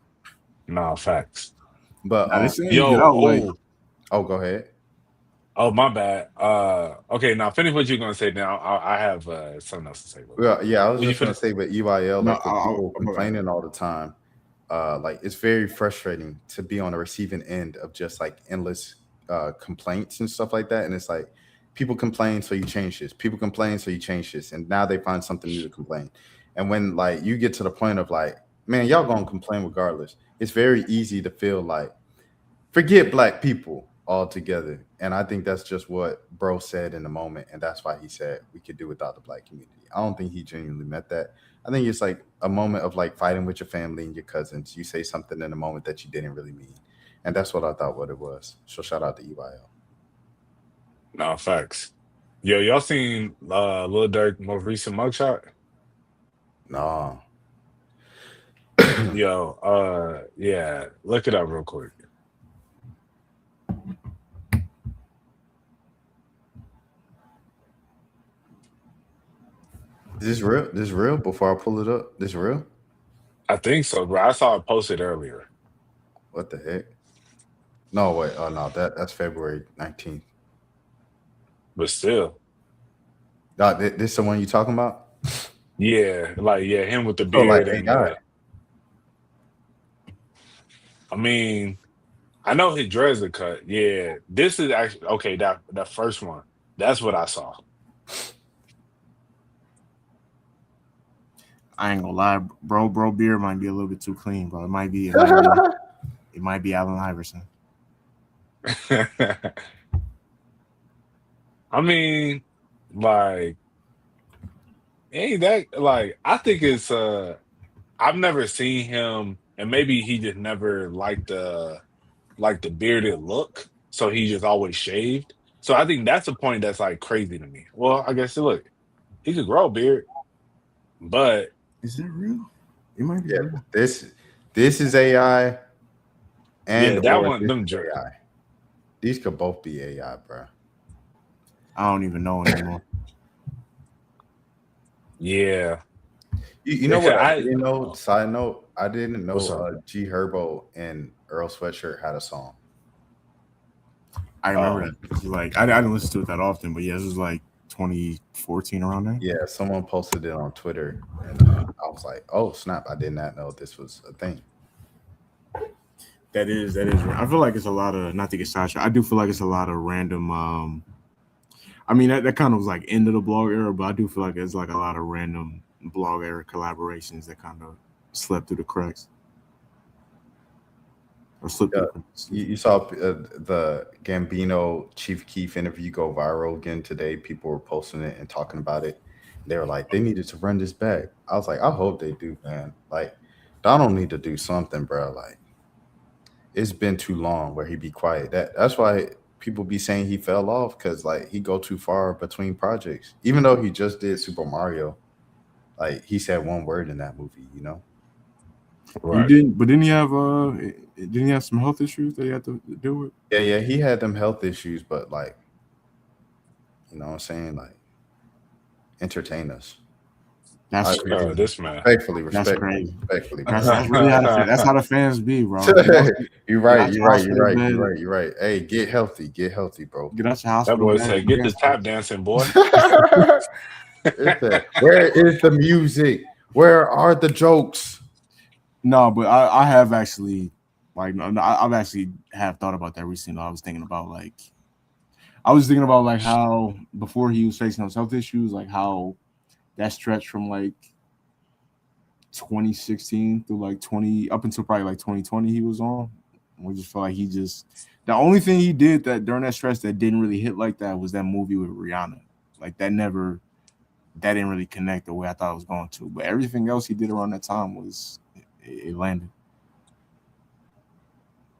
Nah, facts. But go ahead. Oh, my bad. Okay, now finish what you're gonna say. Now I have something else to say. Well, yeah, I was just gonna say, but EYL, like people complaining all the time. Like it's very frustrating to be on the receiving end of just like endless complaints and stuff like that. And it's like people complain, so you change this. People complain, so you change this. And now they find something new to complain. And when like you get to the point of like, man, y'all gonna complain regardless. It's very easy to feel like forget black people altogether. And I think that's just what bro said in the moment. And that's why he said we could do without the black community. I don't think he genuinely meant that. I think it's like a moment of like fighting with your family and your cousins. You say something in a moment that you didn't really mean. And that's what I thought what it was. So shout out to EYL. No, facts. Yo, y'all seen Lil Durk most recent mugshot? No. Yo, yeah, look it up real quick. Is this real? This real? Before I pull it up, this real? I think so, bro. I saw it posted earlier. What the heck? No, wait. Oh no, that's February 19th. But still. This the one you talking about? Yeah, like him with the Oh, like beard and AI. I mean, I know his dreads are cut. Yeah, this is actually okay. That first one, that's what I saw. I ain't gonna lie, bro. Beard might be a little bit too clean, bro. It might be Allen Iverson. I mean, like, ain't that like? I think it's I've never seen him, and maybe he just never liked the bearded look, so he just always shaved. So I think that's a point that's like crazy to me. Well, I guess look, he could grow a beard, but is that real? It might be. Yeah, real. This is AI, and that one, them AI. These could both be AI, bro. I don't even know anymore. Yeah. You know what? Side note, I didn't know G Herbo and Earl Sweatshirt had a song. I remember that. Like I didn't listen to it that often, but yeah, this was like 2014 around there. Yeah, someone posted it on Twitter, and I was like, "Oh snap! I did not know this was a thing." That is. I feel like it's a lot of, not to get sidetracked, I do feel like it's a lot of random. I mean that kind of was like end of the blog era, but I do feel like it's like a lot of random blog era collaborations that kind of slept through the cracks. Or slipped through the cracks. You saw the Gambino Chief Keef interview go viral again today. People were posting it and talking about it. They were like, they needed to run this back. I was like, I hope they do, man. Like, Donald need to do something, bro. Like, it's been too long where he be quiet. That's why people be saying he fell off, because like he go too far between projects. Even though he just did Super Mario, like he said one word in that movie, you know. Right. Didn't he have some health issues that he had to deal with? Yeah, he had them health issues, but like, you know what I'm saying? Like, entertain us. That's crazy. This man. Respectfully. That's crazy. That's really that's how the fans be, bro. You're right. Hey, get healthy, bro. Get out your hospital. That boy said, "Get the tap dancing, boy." Where is the music? Where are the jokes? No, but I have actually, like, I've actually have thought about that recently. I was thinking about like how before he was facing those health issues, like how that stretch from like 2016 through like up until probably like 2020 he was on. We just felt like the only thing he did that during that stretch that didn't really hit like that was that movie with Rihanna. Like that didn't really connect the way I thought it was going to. But everything else he did around that time it landed.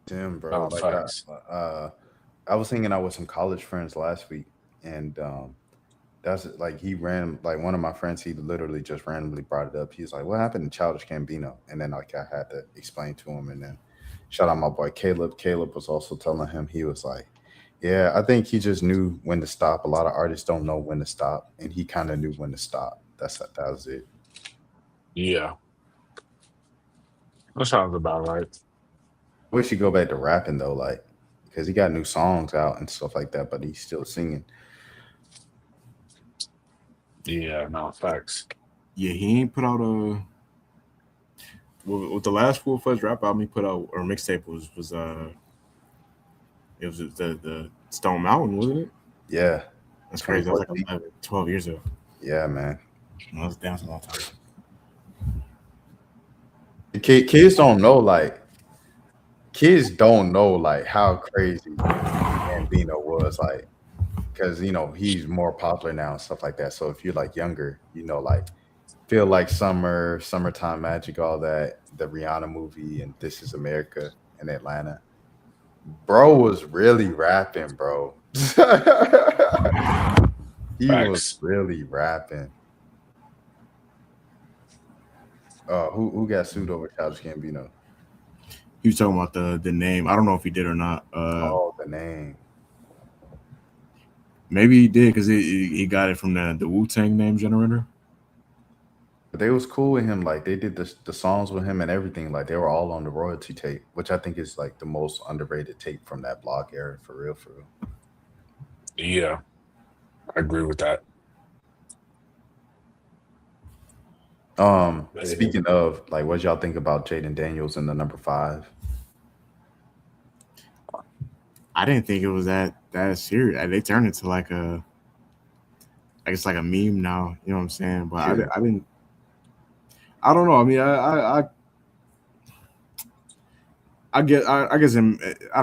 Damn, bro. I was hanging out with some college friends last week, and that's like he ran, like one of my friends, he literally just randomly brought it up. He's like, "What happened to Childish Gambino?" And then like I had to explain to him, and then shout out my boy Caleb. Caleb was also telling him, he was like, "Yeah, I think he just knew when to stop. A lot of artists don't know when to stop, and he kind of knew when to stop. That was it." Yeah, that sounds about right. Wish he go back to rapping though, like, because he got new songs out and stuff like that, but he's still singing. Yeah, no, facts. Yeah, he ain't put out with the last full-fledged rap album he put out, or mixtape was it was the Stone Mountain, wasn't it? Yeah. That's crazy. That was like 12 years ago. Yeah, man. That's a long time. Kids don't know how crazy Gambino was, like, because he's more popular now and stuff like that. So if you're like younger, like Feel Like Summer, Summertime Magic, all that, the Rihanna movie, and This Is America in Atlanta, Bro was really rapping, bro. He was Facts. really rapping. Who got sued over Childish Gambino? He was talking about the name. I don't know if he did or not. Oh, the name. Maybe he did because he got it from the Wu-Tang name generator. But they was cool with him. Like they did the songs with him and everything. Like they were all on the royalty tape, which I think is like the most underrated tape from that block era, for real, for real. Yeah, I agree with that. Speaking of, like, what y'all think about Jaden Daniels in the number 5? I didn't think it was that serious. They turned it to like a, I guess like a meme now. You know what I'm saying? But Yeah. I didn't. I don't know. I mean, I guess I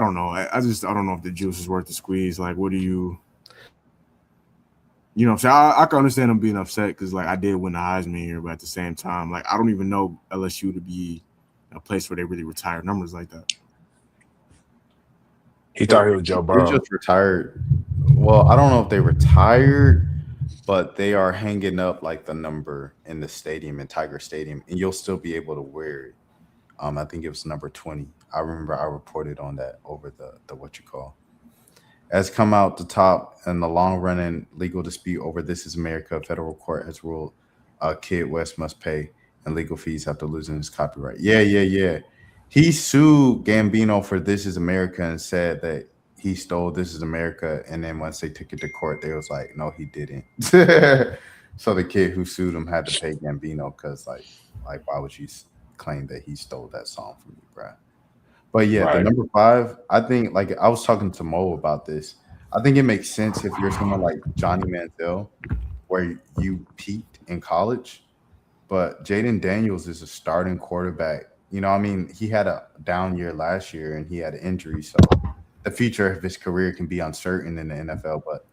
don't know. I don't know if the juice is worth the squeeze. Like, what do you? You know what I'm saying? I can understand him being upset because, like, I did win the Heisman here, but at the same time, like, I don't even know LSU to be a place where they really retire numbers like that. He thought he was Joe They Burrow. just retired. Well, I don't know if they retired, but they are hanging up like the number in the stadium, in Tiger Stadium, and you'll still be able to wear it. I think it was number 20. I remember I reported on that over the what you call. Has come out the top in the long-running legal dispute over This Is America. A federal court has ruled Kid West must pay and legal fees after losing his copyright. Yeah. He sued Gambino for This Is America and said that he stole This Is America. And then once they took it to court, they was like, no, he didn't. So the kid who sued him had to pay Gambino because, like, why would you claim that he stole that song from you, bruh? But yeah, the Right. number 5, I think, like I was talking to Mo about this. I think it makes sense if you're someone like Johnny Manziel, where you peaked in college, but Jaden Daniels is a starting quarterback. You know, I mean, he had a down year last year and he had an injury, so the future of his career can be uncertain in the NFL. But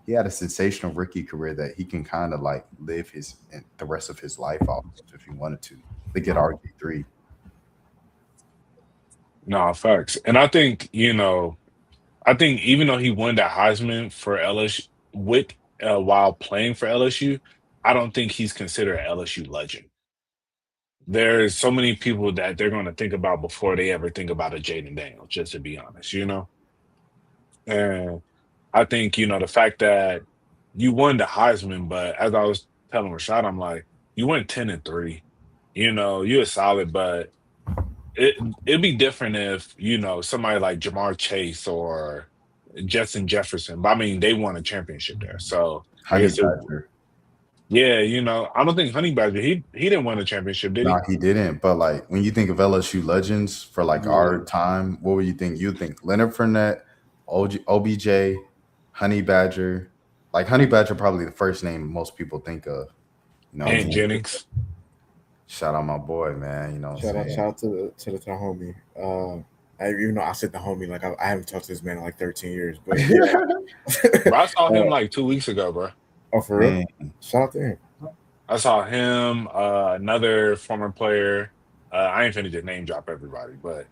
he had a sensational rookie career that he can kind of like live the rest of his life off if he wanted to. They get RG3. No, facts. And I think, I think even though he won that Heisman for LSU while playing for LSU, I don't think he's considered an LSU legend. There's so many people that they're going to think about before they ever think about a Jaden Daniels, just to be honest, And I think, the fact that you won the Heisman, but as I was telling Rashad, I'm like, you went 10-3. You're solid, but it'd be different if, somebody like Jamar Chase or Justin Jefferson. But I mean, they won a championship there. So I Honey guess Badger. I don't think Honey Badger, he didn't win a championship, did he? No, he didn't. But like when you think of LSU legends for like our time, what would you think? You think Leonard Fournette, OBJ, Honey Badger. Like Honey Badger, probably the first name most people think of. And Jennings. Shout out my boy, man. You know what I'm saying? Shout out to the homie. Even though I said the homie, like I haven't talked to this man in like 13 years, but yeah. Bro, I saw him like 2 weeks ago, bro. Oh, for real? Shout out to him. I saw him, another former player. I ain't finna just name drop everybody, but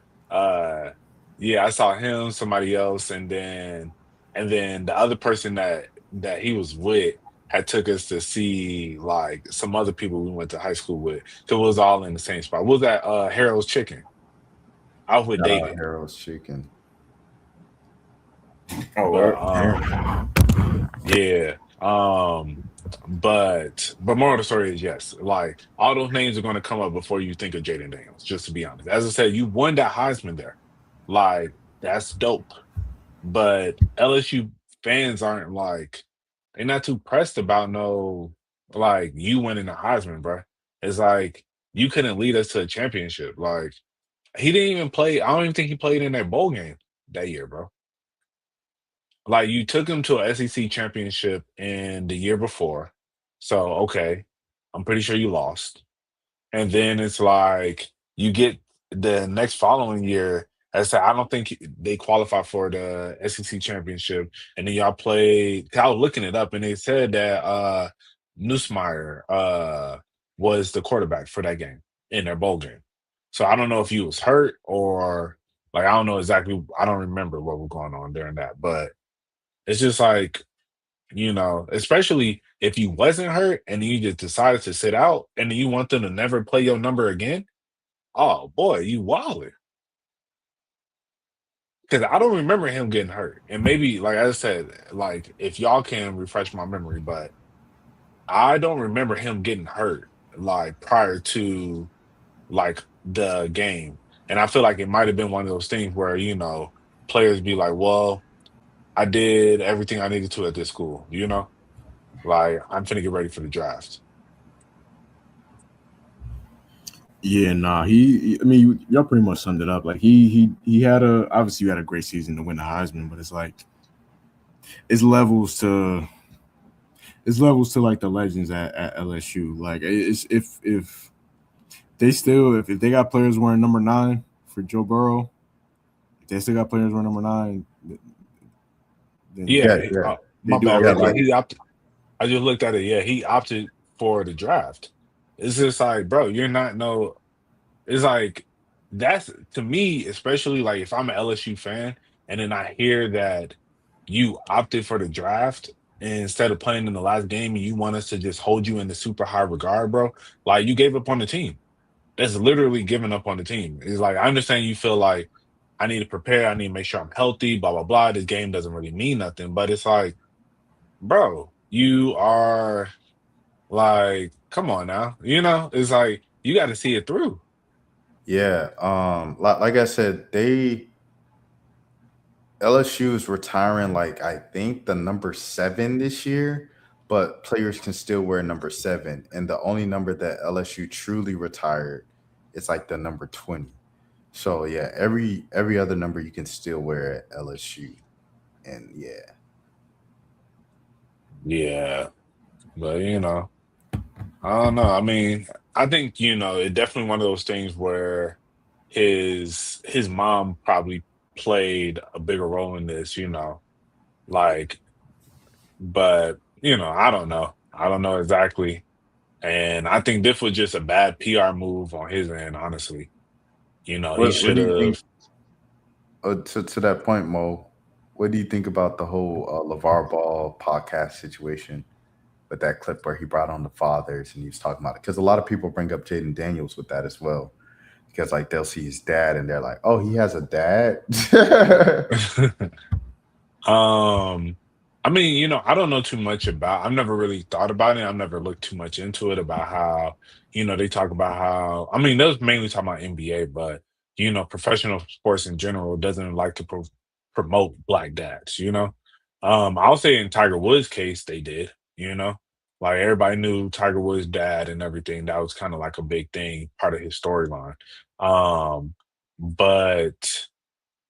yeah, I saw him, somebody else, and then the other person that he was with had took us to see like some other people we went to high school with. So it was all in the same spot. What was that Harold's Chicken? I was with David. Harold's Chicken. Oh, yeah. But more of the story is yes, like all those names are going to come up before you think of Jaden Daniels. Just to be honest, as I said, you won that Heisman there, like that's dope. But LSU fans aren't like they're not too pressed about no like you winning the Heisman, bro. It's like you couldn't lead us to a championship. Like he didn't even play. I don't even think he played in that bowl game that year, bro. Like you took him to a SEC championship in the year before. So okay, I'm pretty sure you lost. And then it's like you get the next following year. I said I don't think they qualify for the SEC championship. And then y'all played. I was looking it up, and they said that Nussmeier was the quarterback for that game in their bowl game. So I don't know if he was hurt or Like I don't know exactly. I don't remember what was going on during that, but it's just like especially if you wasn't hurt and you just decided to sit out and you want them to never play your number again. Oh boy, you wildin'. Because I don't remember him getting hurt, and maybe like I said, like if y'all can refresh my memory, but I don't remember him getting hurt like prior to like the game. And I feel like it might have been one of those things where, players be like, well, I did everything I needed to at this school. Like I'm finna get ready for the draft. Yeah, nah. I mean, y'all pretty much summed it up. Like he had obviously you had a great season to win the Heisman, but it's like it's levels to like the legends at LSU. Like it's if they got players wearing number 9 for Joe Burrow, if they still got players wearing number 9, then Yeah, yeah. my do bad. Yeah, Real quick. like He opted. I just looked at it. Yeah, he opted for the draft. It's just like, bro, you're not no. It's like that's to me, especially like if I'm an LSU fan and then I hear that you opted for the draft instead of playing in the last game and you want us to just hold you in the super high regard, bro. Like you gave up on the team. That's literally giving up on the team. It's like I understand you feel like I need to prepare, I need to make sure I'm healthy, blah blah blah. This game doesn't really mean nothing, but it's like, bro, you are like, come on now. It's like you got to see it through. yeah, like I said, LSU is retiring like I think the number 7 this year, but players can still wear number 7, and the only number that LSU truly retired is like the number 20. So yeah, every other number you can still wear at LSU, and yeah. Yeah. But I don't know. I mean, I think, it's definitely one of those things where his mom probably played a bigger role in this. Like, but I don't know. I don't know exactly. And I think this was just a bad PR move on his end, honestly. He What should do you think? have. To that point, Mo, what do you think about the whole LeVar Ball podcast situation with that clip where he brought on the fathers and he was talking about it? Because a lot of people bring up Jaden Daniels with that as well. Because like they'll see his dad and they're like, "Oh, he has a dad." I mean, I don't know too much about. I've never really thought about it. I've never looked too much into it about how, they talk about how. I mean, those mainly talking about NBA, but professional sports in general doesn't like to promote black dads. I'll say in Tiger Woods' case, they did. Like everybody knew Tiger Woods' dad and everything. That was kind of like a big thing, part of his storyline. But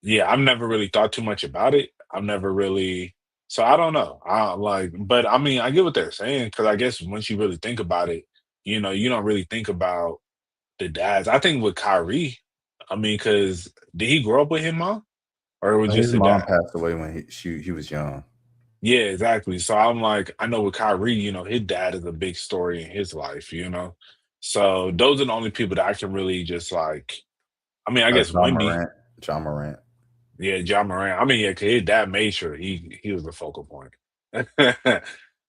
yeah, I've never really thought too much about it. I've never really, so I don't know. But I mean, I get what they're saying because I guess once you really think about it, you don't really think about the dads. I think with Kyrie, I mean, because did he grow up with his mom or it was just His his mom dad? passed away when he was young. Yeah, exactly. So I'm like, I know with Kyrie, his dad is a big story in his life. So those are the only people that I can really just like, I mean, I guess John Wimby. Morant. John Morant. Yeah, John Moran. I mean, yeah, 'cause his dad made sure he was the focal point. And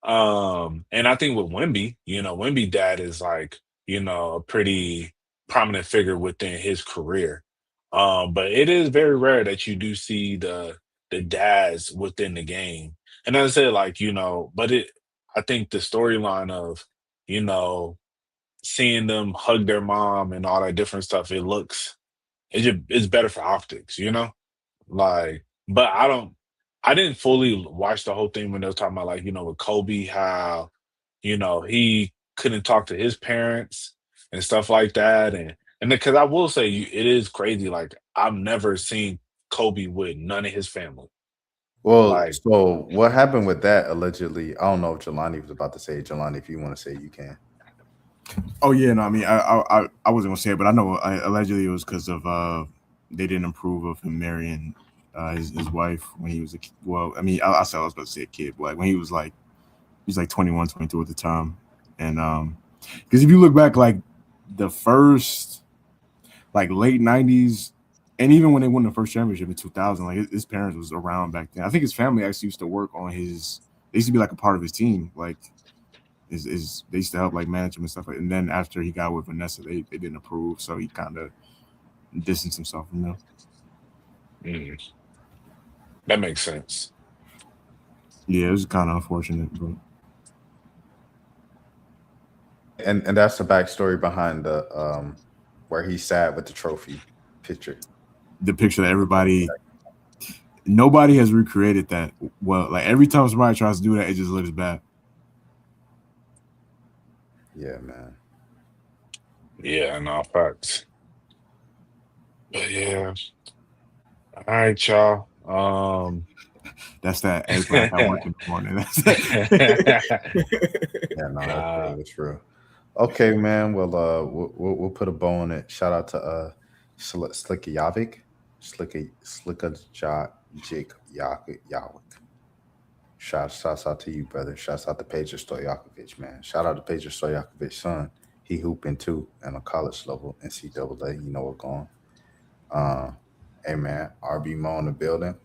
I think with Wimby, Wimby dad is like, a pretty prominent figure within his career. But it is very rare that you do see the dads within the game. And as I said, like, but I think the storyline of, you know, seeing them hug their mom and all that different stuff, it's better for optics. Like, but I didn't fully watch the whole thing when they were talking about like, with Kobe, how, he couldn't talk to his parents and stuff like that. And because I will say it is crazy. Like I've never seen Kobe with none of his family. Well, Like, so what happened with that allegedly? I don't know if Jelani was about to say it. Jelani, if you want to say it, you can. Oh yeah, no, I mean, I wasn't gonna say it, but I know allegedly it was because of they didn't approve of him marrying his wife when he was a kid. Well, I mean, I said I was about to say a kid, but like when he was like 21, 22 at the time, and because if you look back, like the first like late '90s And even when they won the first championship in 2000, like his parents was around back then. I think his family actually used to work on his. They used to be like a part of his team. Like, they used to help like manage him and stuff. And then after he got with Vanessa, they didn't approve, so he kind of distanced himself from them. That makes sense. Yeah, it was kind of unfortunate, but. And that's the backstory behind the where he sat with the trophy picture. The picture that nobody has recreated that well. Like every time somebody tries to do that, it just looks bad. Yeah, man. Yeah, no facts. But yeah. All right, y'all. That's that. Everybody I work in the morning. That's Yeah, no, that's true. Okay, man. Well, we'll put a bow on it. Shout out to Slicka Yavik, Slicka Jik Yavik. Shouts out to you, brother. Shouts out to Pedro Stojakovic, man. Shout out to Pedro Stojakovic's son. He hooping too at a college level, NCAA. You know what's going on. Hey, man. RBMo in the building.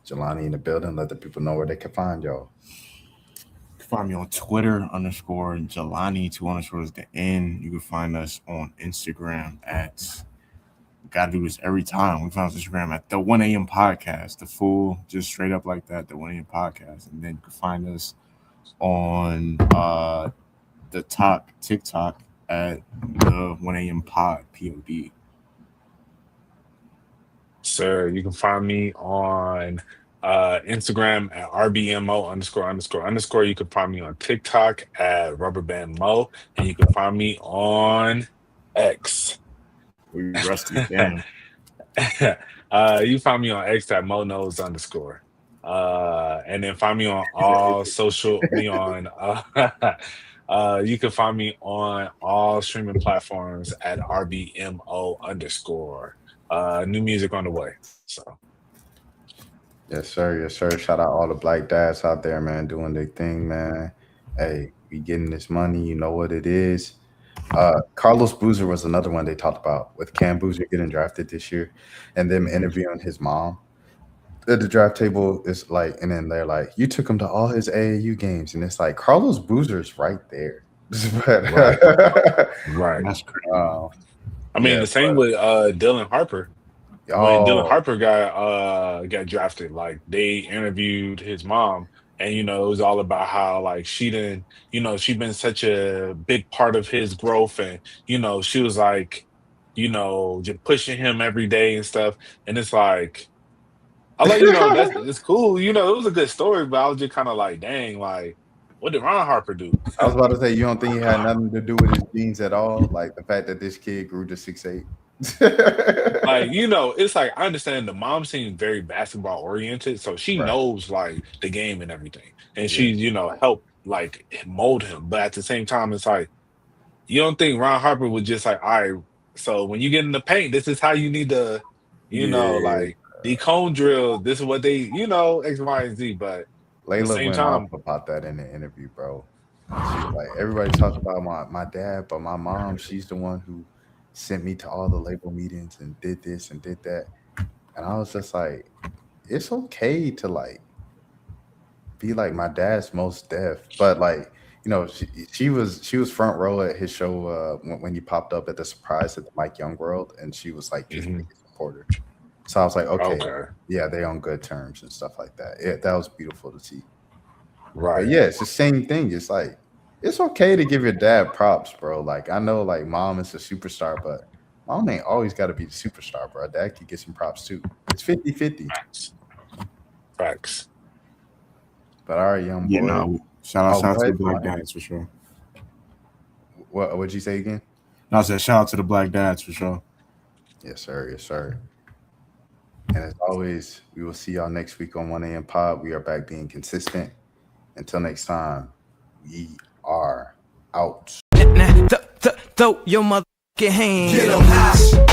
Jelani in the building. Let the people know where they can find y'all. You can find me on Twitter _Jelani, 2 underscores the N. You can find us on Instagram at, gotta do this every time. We found Instagram at the 1 a.m. podcast, the full, just straight up like that, the 1 a.m. podcast. And then you can find us on the TikTok at the 1 a.m. pod, POD. Sir, you can find me on Instagram at RBMo ____. You can find me on TikTok at RubberBandMo, and you can find me on X. We rusty down. You find me on X at MoNose _ and then find me on all social. You can find me on all streaming platforms at RBMO _ new music on the way. So yes, sir. Shout out all the black dads out there, man, doing their thing, man. Hey, we getting this money. You know what it is. Carlos Boozer was another one they talked about with Cam Boozer getting drafted this year, and them interviewing his mom at the draft table. Is like, and then they're like, "You took him to all his AAU games," and it's like Carlos Boozer's right there. Right. That's crazy. I mean, the same with Dylan Harper. When Dylan Harper got drafted, like they interviewed his mom, and it was all about how like she been such a big part of his growth, and she was like, just pushing him every day and stuff. And it's like, I like, it's cool. It was a good story, but I was just kind of like, dang, like, what did Ron Harper do? I was about to say, you don't think he had nothing to do with his genes at all? Like the fact that this kid grew to 6'8". Like, it's like, I understand the mom seems very basketball oriented, so she knows like the game and everything, and she's helped like mold him. But at the same time, it's like, you don't think Ron Harper was just like, all right, so when you get in the paint, this is how you need to, like the cone drill. This is what they, X, Y, and Z. But Layla went off about that in the interview, bro. She's like, everybody talks about my dad, but my mom, she's the one who sent me to all the label meetings and did this and did that. And I was just like, it's okay to like be like my dad's most deaf, but like, she was front row at his show when he popped up at the surprise at the Mike Young World, and she was like his biggest supporter. So I was like, okay, yeah, they on good terms and stuff like that. That was beautiful to see. Right. But yeah, it's the same thing. It's like, it's okay to give your dad props, bro. Like, I know like mom is a superstar, but mom ain't always got to be the superstar, bro. Dad could get some props too. It's 50-50. Facts. But all right, young boy. Yeah, no, shout out to the black dads for sure. What'd you say again? No, I said shout out to the black dads for sure. Yes, sir. And as always, we will see y'all next week on 1 a.m. Pod. We are back being consistent. Until next time, we are out. Throw your motherfucking hands. Get 'em high.